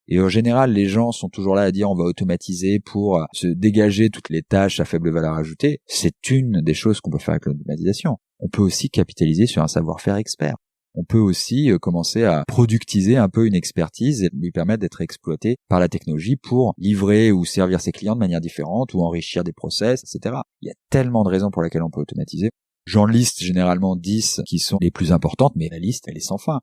Et en général, les gens sont toujours là à dire on va automatiser pour se dégager toutes les tâches à faible valeur ajoutée. C'est une des choses qu'on peut faire avec l'automatisation. On peut aussi capitaliser sur un savoir-faire expert. On peut aussi commencer à productiser un peu une expertise et lui permettre d'être exploité par la technologie pour livrer ou servir ses clients de manière différente ou enrichir des process, etc. Il y a tellement de raisons pour lesquelles on peut automatiser. J'en liste généralement 10 qui sont les plus importantes, mais la liste, elle est sans fin.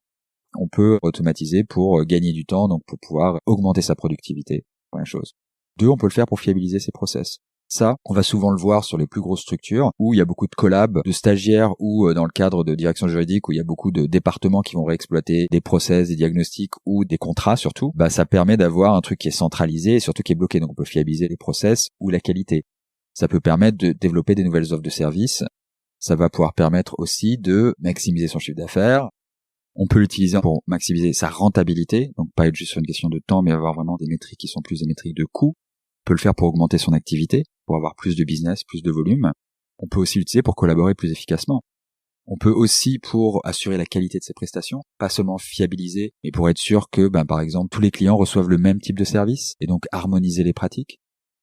On peut automatiser pour gagner du temps, donc pour pouvoir augmenter sa productivité, première chose. 2, on peut le faire pour fiabiliser ses process. Ça, on va souvent le voir sur les plus grosses structures où il y a beaucoup de collabs, de stagiaires ou dans le cadre de direction juridique où il y a beaucoup de départements qui vont réexploiter des process, des diagnostics ou des contrats surtout. Ça permet d'avoir un truc qui est centralisé et surtout qui est bloqué. Donc on peut fiabiliser les process ou la qualité. Ça peut permettre de développer des nouvelles offres de services. Ça va pouvoir permettre aussi de maximiser son chiffre d'affaires. On peut l'utiliser pour maximiser sa rentabilité, donc pas être juste sur une question de temps, mais avoir vraiment des métriques qui sont plus des métriques de coût. On peut le faire pour augmenter son activité, pour avoir plus de business, plus de volume. On peut aussi l'utiliser pour collaborer plus efficacement. On peut aussi pour assurer la qualité de ses prestations, pas seulement fiabiliser, mais pour être sûr que, par exemple, tous les clients reçoivent le même type de service, et donc harmoniser les pratiques.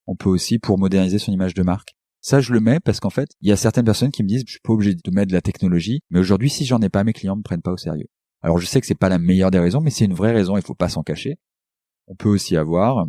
On peut aussi pour moderniser son image de marque. Ça, je le mets parce qu'en fait, il y a certaines personnes qui me disent, je suis pas obligé de mettre de la technologie, mais aujourd'hui, si j'en ai pas, mes clients me prennent pas au sérieux. Alors je sais que c'est pas la meilleure des raisons, mais c'est une vraie raison, il faut pas s'en cacher. On peut aussi avoir,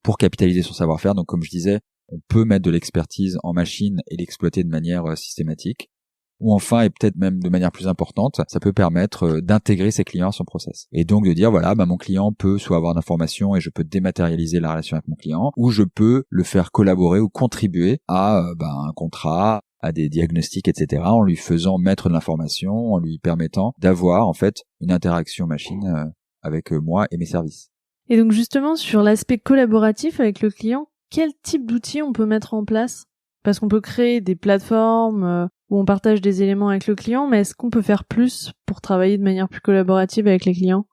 pour capitaliser son savoir-faire, donc comme je disais, on peut mettre de l'expertise en machine et l'exploiter de manière systématique. Ou enfin, et peut-être même de manière plus importante, ça peut permettre d'intégrer ses clients à son process. Et donc de dire, voilà, mon client peut soit avoir d'informations et je peux dématérialiser la relation avec mon client, ou je peux le faire collaborer ou contribuer à un contrat, à des diagnostics, etc., en lui faisant mettre de l'information, en lui permettant d'avoir en fait une interaction machine avec moi et mes services. Et donc justement, sur l'aspect collaboratif avec le client, quel type d'outils on peut mettre en place ? Parce qu'on peut créer des plateformes où on partage des éléments avec le client, mais est-ce qu'on peut faire plus pour travailler de manière plus collaborative avec les clients ?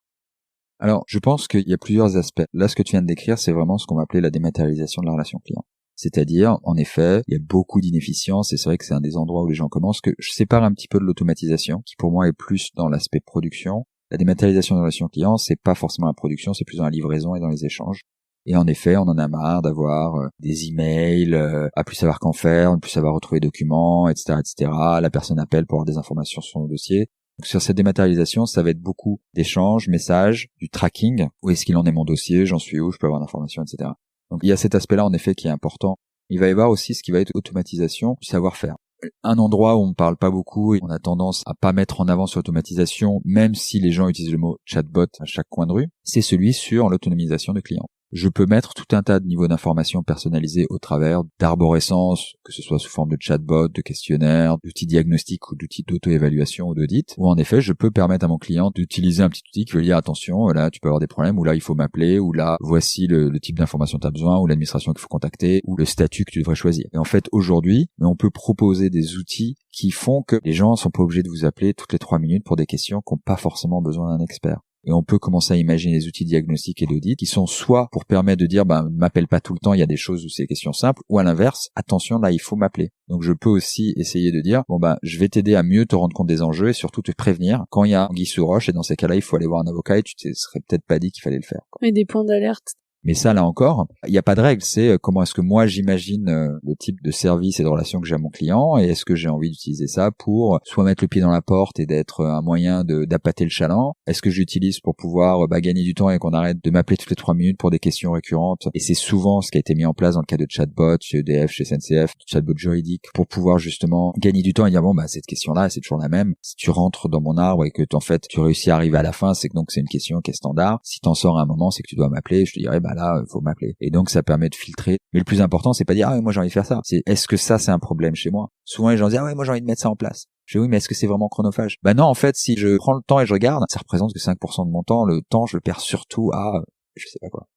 Alors, je pense qu'il y a plusieurs aspects. Là, ce que tu viens de décrire, c'est vraiment ce qu'on va appeler la dématérialisation de la relation client. C'est-à-dire, en effet, il y a beaucoup d'inefficience et c'est vrai que c'est un des endroits où les gens commencent, que je sépare un petit peu de l'automatisation, qui pour moi est plus dans l'aspect production. La dématérialisation de la relation client, c'est pas forcément la production, c'est plus dans la livraison et dans les échanges. Et en effet, on en a marre d'avoir des emails, à plus savoir qu'en faire, ne plus savoir retrouver les documents, etc., etc. La personne appelle pour avoir des informations sur son dossier. Donc sur cette dématérialisation, ça va être beaucoup d'échanges, messages, du tracking. Où est-ce qu'il en est mon dossier? J'en suis où? Je peux avoir d'informations, etc. Donc il y a cet aspect-là en effet qui est important. Il va y avoir aussi ce qui va être automatisation du savoir-faire. Un endroit où on ne parle pas beaucoup et on a tendance à pas mettre en avant sur l'automatisation, même si les gens utilisent le mot chatbot à chaque coin de rue, c'est celui sur l'autonomisation de clients. Je peux mettre tout un tas de niveaux d'informations personnalisés au travers d'arborescence, que ce soit sous forme de chatbot, de questionnaire, d'outils diagnostiques ou d'outils d'auto-évaluation ou d'audit, où en effet je peux permettre à mon client d'utiliser un petit outil qui veut dire attention, là tu peux avoir des problèmes, ou là il faut m'appeler, ou là voici le type d'information que tu as besoin, ou l'administration qu'il faut contacter, ou le statut que tu devrais choisir. Et en fait aujourd'hui, on peut proposer des outils qui font que les gens sont pas obligés de vous appeler toutes les 3 minutes pour des questions qui n'ont pas forcément besoin d'un expert. Et on peut commencer à imaginer des outils diagnostiques et d'audit qui sont soit pour permettre de dire ne m'appelle pas tout le temps, il y a des choses où c'est des questions simples, ou à l'inverse, attention là il faut m'appeler. Donc je peux aussi essayer de dire je vais t'aider à mieux te rendre compte des enjeux et surtout te prévenir quand il y a anguille sous roche, et dans ces cas-là il faut aller voir un avocat et tu te serais peut-être pas dit qu'il fallait le faire. Et des points d'alerte Mais ça, là encore, il n'y a pas de règle. C'est comment est-ce que moi j'imagine le type de service et de relation que j'ai à mon client, et est-ce que j'ai envie d'utiliser ça pour soit mettre le pied dans la porte et d'être un moyen d'appâter le chaland. Est-ce que j'utilise pour pouvoir gagner du temps et qu'on arrête de m'appeler toutes les 3 minutes pour des questions récurrentes. Et c'est souvent ce qui a été mis en place dans le cas de chatbot chez EDF, chez SNCF, chatbot juridique, pour pouvoir justement gagner du temps et dire bon cette question-là c'est toujours la même. Si tu rentres dans mon arbre et que en fait tu réussis à arriver à la fin, c'est que donc c'est une question qui est standard. Si t'en sors à un moment, c'est que tu dois m'appeler. Je te dirais là faut m'appeler. Et donc ça permet de filtrer. Mais le plus important c'est pas dire moi j'ai envie de faire ça. C'est est-ce que ça c'est un problème chez moi. Souvent les gens disent moi j'ai envie de mettre ça en place. Je dis oui mais est-ce que c'est vraiment chronophage? Non en fait si je prends le temps et je regarde, ça représente que 5% de mon temps. Le temps je le perds surtout à je sais pas quoi.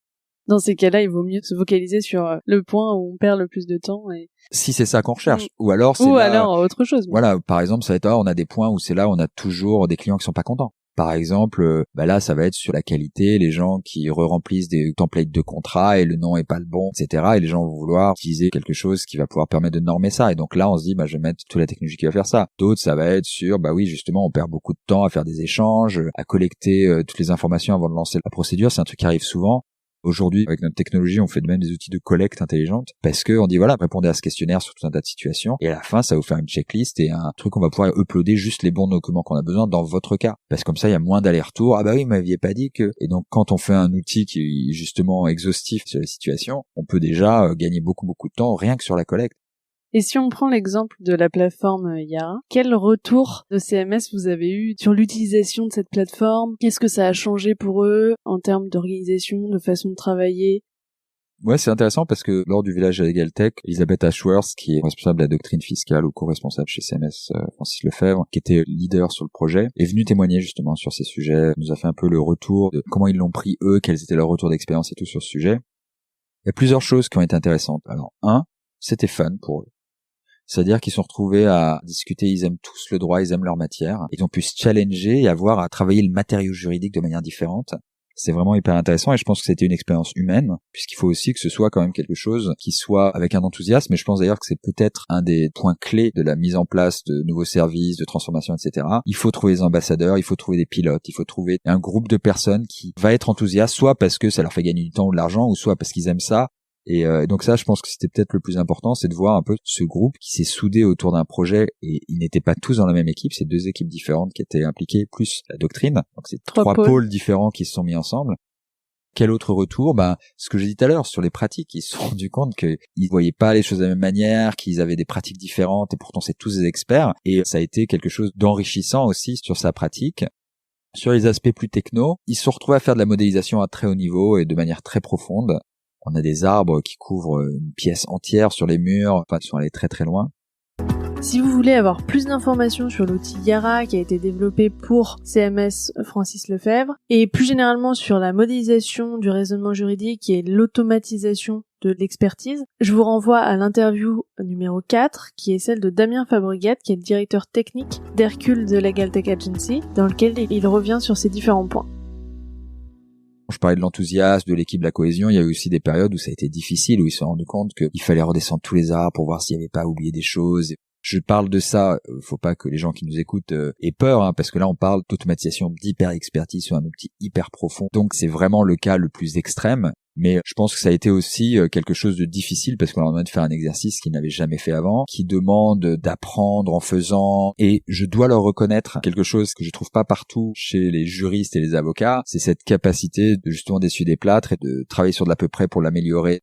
Dans ces cas-là, il vaut mieux se focaliser sur le point où on perd le plus de temps. Et si c'est ça qu'on recherche, ou alors autre chose. Voilà, par exemple, ça va être on a des points où c'est là on a toujours des clients qui sont pas contents. Par exemple, là ça va être sur la qualité, les gens qui remplissent des templates de contrat et le nom est pas le bon, etc. Et les gens vont vouloir utiliser quelque chose qui va pouvoir permettre de normer ça. Et donc là on se dit je vais mettre toute la technologie qui va faire ça. D'autres ça va être sur oui justement on perd beaucoup de temps à faire des échanges, à collecter toutes les informations avant de lancer la procédure. C'est un truc qui arrive souvent. Aujourd'hui, avec notre technologie, on fait de même des outils de collecte intelligente parce que on dit répondez à ce questionnaire sur tout un tas de situations et à la fin, ça va vous faire une checklist et un truc qu'on va pouvoir uploader juste les bons documents qu'on a besoin dans votre cas. Parce que comme ça, il y a moins d'aller-retour. Oui, vous m'aviez pas dit que... Et donc, quand on fait un outil qui est justement exhaustif sur les situations, on peut déjà gagner beaucoup de temps rien que sur la collecte. Et si on prend l'exemple de la plateforme Yara, quel retour de CMS vous avez eu sur l'utilisation de cette plateforme? Qu'est-ce que ça a changé pour eux en termes d'organisation, de façon de travailler? Ouais, c'est intéressant parce que lors du village LegalTech, Elisabeth Ashworth, qui est responsable de la doctrine fiscale ou co-responsable chez CMS Francis Lefebvre, qui était leader sur le projet, est venue témoigner justement sur ces sujets, nous a fait un peu le retour de comment ils l'ont pris eux, quels étaient leurs retours d'expérience et tout sur ce sujet. Il y a plusieurs choses qui ont été intéressantes. Alors, c'était fun pour eux. C'est-à-dire qu'ils sont retrouvés à discuter, ils aiment tous le droit, ils aiment leur matière. Ils ont pu se challenger et avoir à travailler le matériau juridique de manière différente. C'est vraiment hyper intéressant et je pense que c'était une expérience humaine, puisqu'il faut aussi que ce soit quand même quelque chose qui soit avec un enthousiasme. Et je pense d'ailleurs que c'est peut-être un des points clés de la mise en place de nouveaux services, de transformation, etc. Il faut trouver des ambassadeurs, il faut trouver des pilotes, il faut trouver un groupe de personnes qui va être enthousiaste, soit parce que ça leur fait gagner du temps ou de l'argent, ou soit parce qu'ils aiment ça. Et donc ça, je pense que c'était peut-être le plus important, c'est de voir un peu ce groupe qui s'est soudé autour d'un projet, et ils n'étaient pas tous dans la même équipe, c'est 2 équipes différentes qui étaient impliquées, plus la doctrine, donc c'est 3 pôles différents qui se sont mis ensemble. Quel autre retour? Ce que j'ai dit tout à l'heure sur les pratiques, ils se sont rendus compte qu'ils voyaient pas les choses de la même manière, qu'ils avaient des pratiques différentes, et pourtant c'est tous des experts, et ça a été quelque chose d'enrichissant aussi sur sa pratique. Sur les aspects plus techno, ils se sont retrouvés à faire de la modélisation à très haut niveau et de manière très profonde. On a des arbres qui couvrent une pièce entière sur les murs, ils sont allés très très loin. Si vous voulez avoir plus d'informations sur l'outil Yara qui a été développé pour CMS Francis Lefebvre, et plus généralement sur la modélisation du raisonnement juridique et l'automatisation de l'expertise, je vous renvoie à l'interview numéro 4, qui est celle de Damien Fabregat, qui est le directeur technique d'Hercule The Legal Tech Agency, dans lequel il revient sur ces différents points. Je parlais de l'enthousiasme, de l'équipe, de la cohésion. Il y a eu aussi des périodes où ça a été difficile, où ils se sont rendus compte qu'il fallait redescendre tous les arbres pour voir s'il n'y avait pas oublié des choses. Je parle de ça, faut pas que les gens qui nous écoutent aient peur, parce que là on parle d'automatisation, d'hyper-expertise sur un outil hyper profond. Donc c'est vraiment le cas le plus extrême. Mais je pense que ça a été aussi quelque chose de difficile parce qu'on leur demande de faire un exercice qu'ils n'avaient jamais fait avant, qui demande d'apprendre en faisant. Et je dois leur reconnaître quelque chose que je trouve pas partout chez les juristes et les avocats, c'est cette capacité de justement d'essuyer des plâtres et de travailler sur de l'à peu près pour l'améliorer.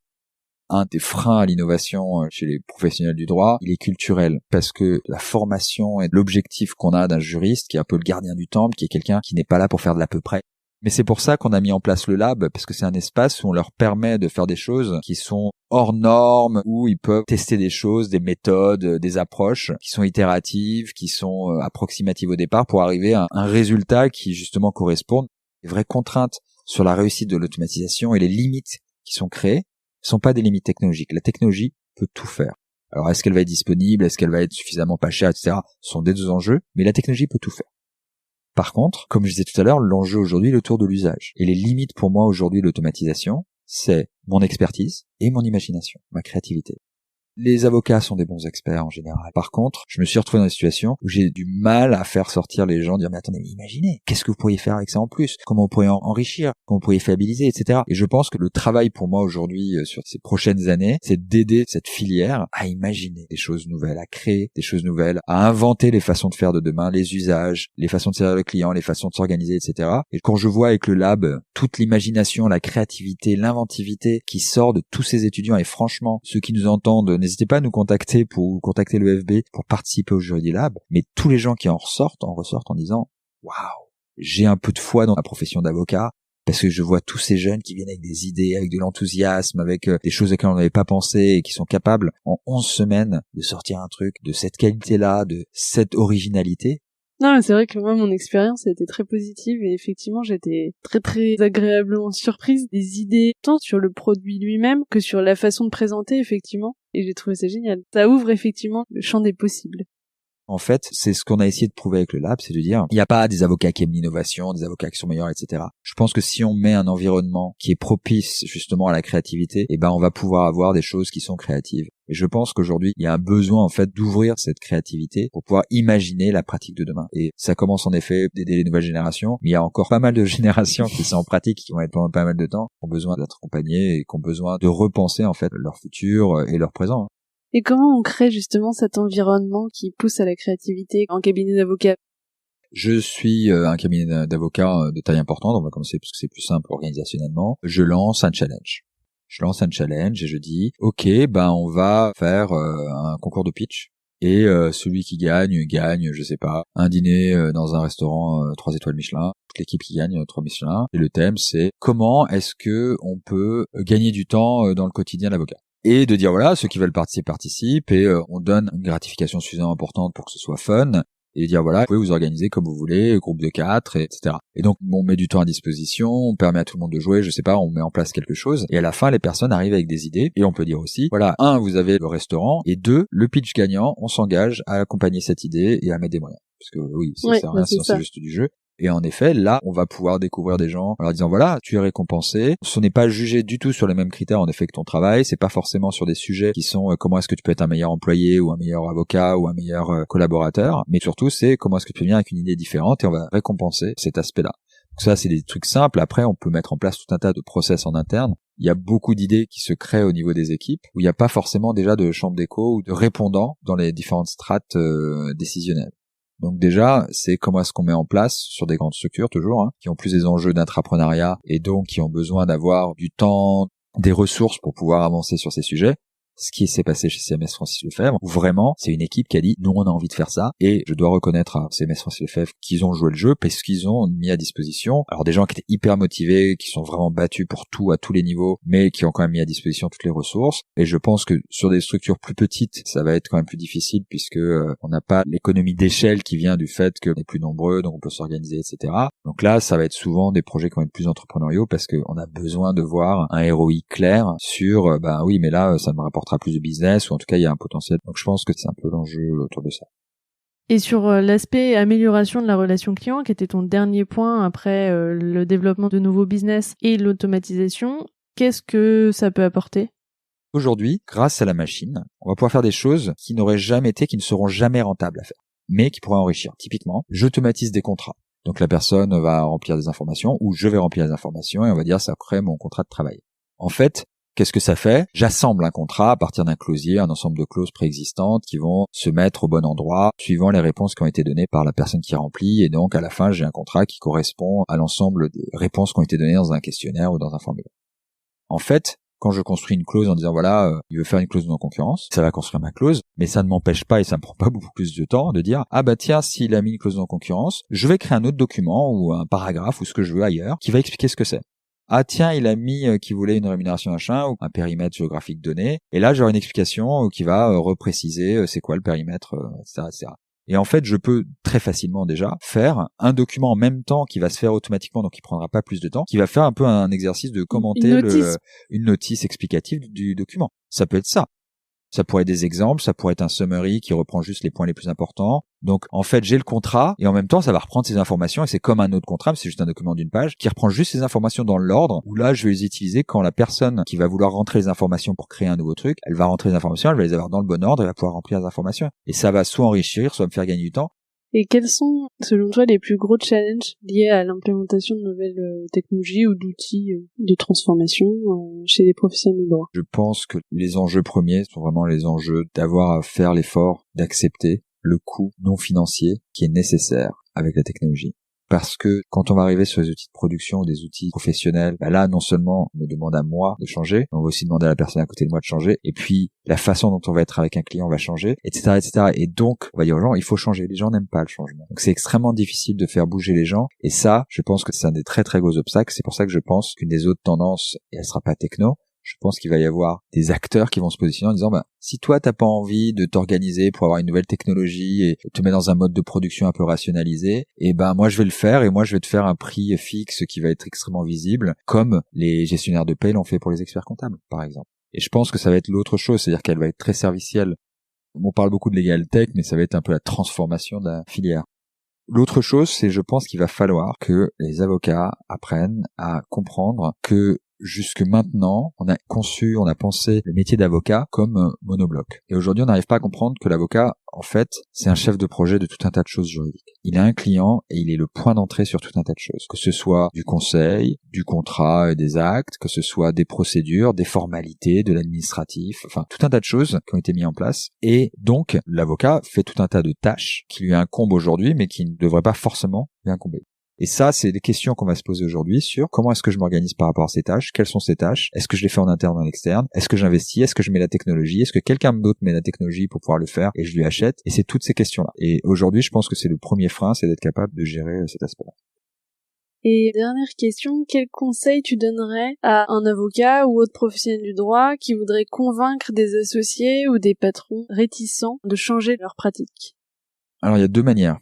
Un des freins à l'innovation chez les professionnels du droit, il est culturel, parce que la formation et l'objectif qu'on a d'un juriste, qui est un peu le gardien du temple, qui est quelqu'un qui n'est pas là pour faire de l'à peu près. Mais c'est pour ça qu'on a mis en place le lab, parce que c'est un espace où on leur permet de faire des choses qui sont hors normes, où ils peuvent tester des choses, des méthodes, des approches qui sont itératives, qui sont approximatives au départ pour arriver à un résultat qui justement corresponde. Les vraies contraintes sur la réussite de l'automatisation et les limites qui sont créées ne sont pas des limites technologiques. La technologie peut tout faire. Alors est-ce qu'elle va être disponible, est-ce qu'elle va être suffisamment pas chère, etc. Ce sont des 2 enjeux, mais la technologie peut tout faire. Par contre, comme je disais tout à l'heure, l'enjeu aujourd'hui est autour de l'usage. Et les limites pour moi aujourd'hui de l'automatisation, c'est mon expertise et mon imagination, ma créativité. Les avocats sont des bons experts en général. Par contre, je me suis retrouvé dans une situation où j'ai du mal à faire sortir les gens, dire mais attendez, mais imaginez, qu'est-ce que vous pourriez faire avec ça en plus? Comment vous pourriez enrichir? Comment vous pourriez fiabiliser, etc. Et je pense que le travail pour moi aujourd'hui sur ces prochaines années, c'est d'aider cette filière à imaginer des choses nouvelles, à créer des choses nouvelles, à inventer les façons de faire de demain, les usages, les façons de servir le client, les façons de s'organiser, etc. Et quand je vois avec le lab toute l'imagination, la créativité, l'inventivité qui sort de tous ces étudiants, et franchement, ceux qui nous entendent, n'hésitez pas à nous contacter pour contacter le FB pour participer au Jury Lab, mais tous les gens qui en ressortent en disant waouh, j'ai un peu de foi dans la profession d'avocat parce que je vois tous ces jeunes qui viennent avec des idées, avec de l'enthousiasme, avec des choses auxquelles on n'avait pas pensé et qui sont capables en 11 semaines de sortir un truc de cette qualité-là, de cette originalité. Non, mais c'est vrai que moi, mon expérience a été très positive et effectivement, j'étais très très agréablement surprise des idées, tant sur le produit lui-même que sur la façon de présenter, effectivement. Et j'ai trouvé ça génial. Ça ouvre effectivement le champ des possibles. En fait, c'est ce qu'on a essayé de prouver avec le lab, c'est de dire, il n'y a pas des avocats qui aiment l'innovation, des avocats qui sont meilleurs, etc. Je pense que si on met un environnement qui est propice justement à la créativité, on va pouvoir avoir des choses qui sont créatives. Et je pense qu'aujourd'hui, il y a un besoin en fait d'ouvrir cette créativité pour pouvoir imaginer la pratique de demain. Et ça commence en effet d'aider les nouvelles générations, mais il y a encore pas mal de générations qui sont en pratique, qui vont être pendant pas mal de temps, qui ont besoin d'être accompagnées et qui ont besoin de repenser en fait leur futur et leur présent. Et comment on crée justement cet environnement qui pousse à la créativité en cabinet d'avocat? Je suis un cabinet d'avocats de taille importante, on va commencer parce que c'est plus simple organisationnellement. Je lance un challenge. Et je dis, ok, on va faire un concours de pitch. Et celui qui gagne, je sais pas, un dîner dans un restaurant 3 étoiles Michelin. Toute l'équipe qui gagne 3 Michelin. Et le thème, c'est comment est-ce que on peut gagner du temps dans le quotidien de l'avocat. Et de dire voilà, ceux qui veulent participer participent et on donne une gratification suffisamment importante pour que ce soit fun et de dire voilà, vous pouvez vous organiser comme vous voulez, groupe de 4, etc. Et donc on met du temps à disposition, on permet à tout le monde de jouer, je sais pas, on met en place quelque chose et à la fin les personnes arrivent avec des idées et on peut dire aussi voilà, 1, vous avez le restaurant et 2, le pitch gagnant, on s'engage à accompagner cette idée et à mettre des moyens. Parce que oui, ça sert à rien sinon c'est juste du jeu. Et en effet, là, on va pouvoir découvrir des gens en leur disant voilà, tu es récompensé. Ce n'est pas jugé du tout sur les mêmes critères en effet que ton travail. C'est pas forcément sur des sujets qui sont comment est-ce que tu peux être un meilleur employé ou un meilleur avocat ou un meilleur collaborateur. Mais surtout, c'est comment est-ce que tu peux venir avec une idée différente et on va récompenser cet aspect-là. Donc ça, c'est des trucs simples. Après, on peut mettre en place tout un tas de process en interne. Il y a beaucoup d'idées qui se créent au niveau des équipes où il n'y a pas forcément déjà de chambre d'écho ou de répondants dans les différentes strates décisionnelles. Donc déjà, c'est comment est-ce qu'on met en place sur des grandes structures toujours, qui ont plus des enjeux d'intrapreneuriat et donc qui ont besoin d'avoir du temps, des ressources pour pouvoir avancer sur ces sujets. Ce qui s'est passé chez CMS Francis Lefebvre, où vraiment, c'est une équipe qui a dit, nous, on a envie de faire ça, et je dois reconnaître à CMS Francis Lefebvre qu'ils ont joué le jeu, parce qu'ils ont mis à disposition, alors des gens qui étaient hyper motivés, qui sont vraiment battus pour tout, à tous les niveaux, mais qui ont quand même mis à disposition toutes les ressources, et je pense que sur des structures plus petites, ça va être quand même plus difficile, puisque on n'a pas l'économie d'échelle qui vient du fait qu'on est plus nombreux, donc on peut s'organiser, etc. Donc là, ça va être souvent des projets qui vont être plus entrepreneuriaux, parce qu'on a besoin de voir un ROI clair sur, oui, mais là, ça me rapporte plus de business, ou en tout cas il y a un potentiel. Donc je pense que c'est un peu l'enjeu autour de ça. Et sur l'aspect amélioration de la relation client, qui était ton dernier point après le développement de nouveaux business et l'automatisation, qu'est-ce que ça peut apporter? Aujourd'hui, grâce à la machine, on va pouvoir faire des choses qui n'auraient jamais été, qui ne seront jamais rentables à faire, mais qui pourraient enrichir. Typiquement, j'automatise des contrats. Donc la personne va remplir des informations, ou je vais remplir des informations, et on va dire ça crée mon contrat de travail. En fait, qu'est-ce que ça fait? J'assemble un contrat à partir d'un closier, un ensemble de clauses préexistantes qui vont se mettre au bon endroit suivant les réponses qui ont été données par la personne qui remplit, et donc à la fin j'ai un contrat qui correspond à l'ensemble des réponses qui ont été données dans un questionnaire ou dans un formulaire. En fait, quand je construis une clause en disant voilà, il veut faire une clause de non-concurrence, ça va construire ma clause, mais ça ne m'empêche pas et ça me prend pas beaucoup plus de temps de dire tiens, s'il a mis une clause de non-concurrence, je vais créer un autre document ou un paragraphe ou ce que je veux ailleurs qui va expliquer ce que c'est. Tiens, il a mis qu'il voulait une rémunération machin ou un périmètre géographique donné. Et là, j'aurai une explication qui va repréciser c'est quoi le périmètre, etc., etc. Et en fait, je peux très facilement déjà faire un document en même temps qui va se faire automatiquement, donc qui prendra pas plus de temps, qui va faire un peu un exercice de commenter une notice explicative du document. Ça peut être ça. Ça pourrait être des exemples, ça pourrait être un summary qui reprend juste les points les plus importants. Donc, en fait, j'ai le contrat et en même temps, ça va reprendre ces informations et c'est comme un autre contrat, mais c'est juste un document d'une page qui reprend juste ces informations dans l'ordre où là, je vais les utiliser quand la personne qui va vouloir rentrer les informations pour créer un nouveau truc, elle va rentrer les informations, elle va les avoir dans le bon ordre, elle va pouvoir remplir les informations. Et ça va soit enrichir, soit me faire gagner du temps. Et quels sont, selon toi, les plus gros challenges liés à l'implémentation de nouvelles technologies ou d'outils de transformation chez les professionnels du droit? Je pense que les enjeux premiers sont vraiment les enjeux d'avoir à faire l'effort d'accepter le coût non financier qui est nécessaire avec la technologie. Parce que quand on va arriver sur les outils de production ou des outils professionnels, là, non seulement on me demande à moi de changer, on va aussi demander à la personne à côté de moi de changer, et puis la façon dont on va être avec un client va changer, etc., etc. Et donc, on va dire aux gens, il faut changer. Les gens n'aiment pas le changement. Donc, c'est extrêmement difficile de faire bouger les gens. Et ça, je pense que c'est un des très, très gros obstacles. C'est pour ça que je pense qu'une des autres tendances, et elle sera pas techno, je pense qu'il va y avoir des acteurs qui vont se positionner en disant si toi t'as pas envie de t'organiser pour avoir une nouvelle technologie et te mettre dans un mode de production un peu rationalisé, et moi je vais le faire et moi je vais te faire un prix fixe qui va être extrêmement visible, comme les gestionnaires de paie l'ont fait pour les experts comptables par exemple. Et je pense que ça va être l'autre chose, c'est-à-dire qu'elle va être très servicielle. On parle beaucoup de legal tech, mais ça va être un peu la transformation de la filière. L'autre chose, c'est je pense qu'il va falloir que les avocats apprennent à comprendre que jusque maintenant, on a pensé le métier d'avocat comme monobloc. Et aujourd'hui, on n'arrive pas à comprendre que l'avocat, en fait, c'est un chef de projet de tout un tas de choses juridiques. Il a un client et il est le point d'entrée sur tout un tas de choses. Que ce soit du conseil, du contrat et des actes, que ce soit des procédures, des formalités, de l'administratif, enfin, tout un tas de choses qui ont été mises en place. Et donc, l'avocat fait tout un tas de tâches qui lui incombent aujourd'hui, mais qui ne devraient pas forcément lui incomber. Et ça, c'est des questions qu'on va se poser aujourd'hui sur comment est-ce que je m'organise par rapport à ces tâches, quelles sont ces tâches, est-ce que je les fais en interne ou en externe, est-ce que j'investis, est-ce que je mets la technologie, est-ce que quelqu'un d'autre met la technologie pour pouvoir le faire et je lui achète, et c'est toutes ces questions-là. Et aujourd'hui, je pense que c'est le premier frein, c'est d'être capable de gérer cet aspect-là. Et dernière question, quel conseil tu donnerais à un avocat ou autre professionnel du droit qui voudrait convaincre des associés ou des patrons réticents de changer leur pratique? Alors, il y a deux manières.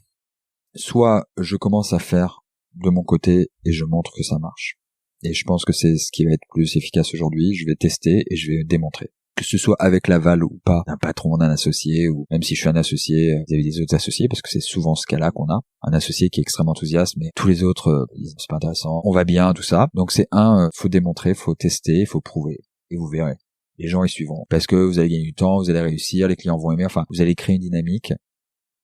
Soit je commence à faire de mon côté et je montre que ça marche. Et je pense que c'est ce qui va être plus efficace aujourd'hui. Je vais tester et je vais démontrer. Que ce soit avec l'aval ou pas d'un patron, d'un associé, ou même si je suis un associé vis-à-vis des autres associés, parce que c'est souvent ce cas-là qu'on a. Un associé qui est extrêmement enthousiaste, mais tous les autres disent c'est pas intéressant, on va bien, tout ça. Donc c'est faut démontrer, faut tester, faut prouver. Et vous verrez. Les gens y suivront. Parce que vous allez gagner du temps, vous allez réussir, les clients vont aimer, enfin, vous allez créer une dynamique.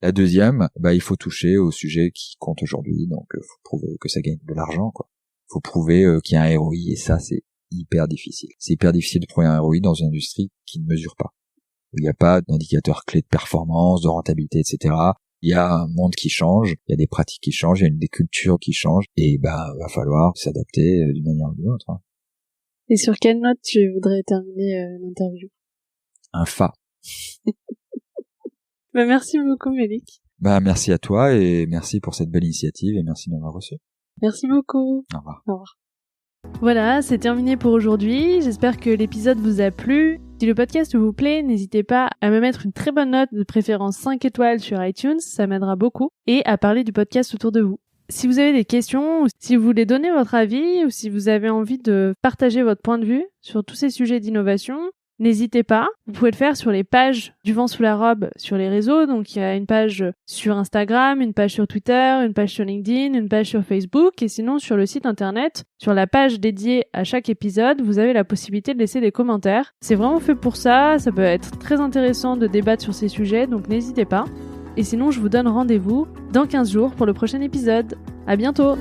La deuxième, il faut toucher au sujet qui compte aujourd'hui, donc faut prouver que ça gagne de l'argent, quoi. Faut prouver qu'il y a un ROI, et ça c'est hyper difficile. C'est hyper difficile de prouver un ROI dans une industrie qui ne mesure pas. Il n'y a pas d'indicateur clé de performance, de rentabilité, etc. Il y a un monde qui change, il y a des pratiques qui changent, il y a des cultures qui changent, et va falloir s'adapter d'une manière ou d'une autre. Hein. Et sur quelle note tu voudrais terminer l'interview? Un fa. Merci beaucoup, Mélik. Merci à toi et merci pour cette belle initiative et merci de m'avoir reçu. Merci beaucoup. Au revoir. Au revoir. Voilà, c'est terminé pour aujourd'hui. J'espère que l'épisode vous a plu. Si le podcast vous plaît, n'hésitez pas à me mettre une très bonne note, de préférence 5 étoiles sur iTunes, ça m'aidera beaucoup, et à parler du podcast autour de vous. Si vous avez des questions, ou si vous voulez donner votre avis, ou si vous avez envie de partager votre point de vue sur tous ces sujets d'innovation, n'hésitez pas, vous pouvez le faire sur les pages du Vent sous la robe sur les réseaux. Donc il y a une page sur Instagram, une page sur Twitter, une page sur LinkedIn, une page sur Facebook, et sinon sur le site internet, sur la page dédiée à chaque épisode, vous avez la possibilité de laisser des commentaires. C'est vraiment fait pour ça, ça peut être très intéressant de débattre sur ces sujets, donc n'hésitez pas. Et sinon je vous donne rendez-vous dans 15 jours pour le prochain épisode. À bientôt!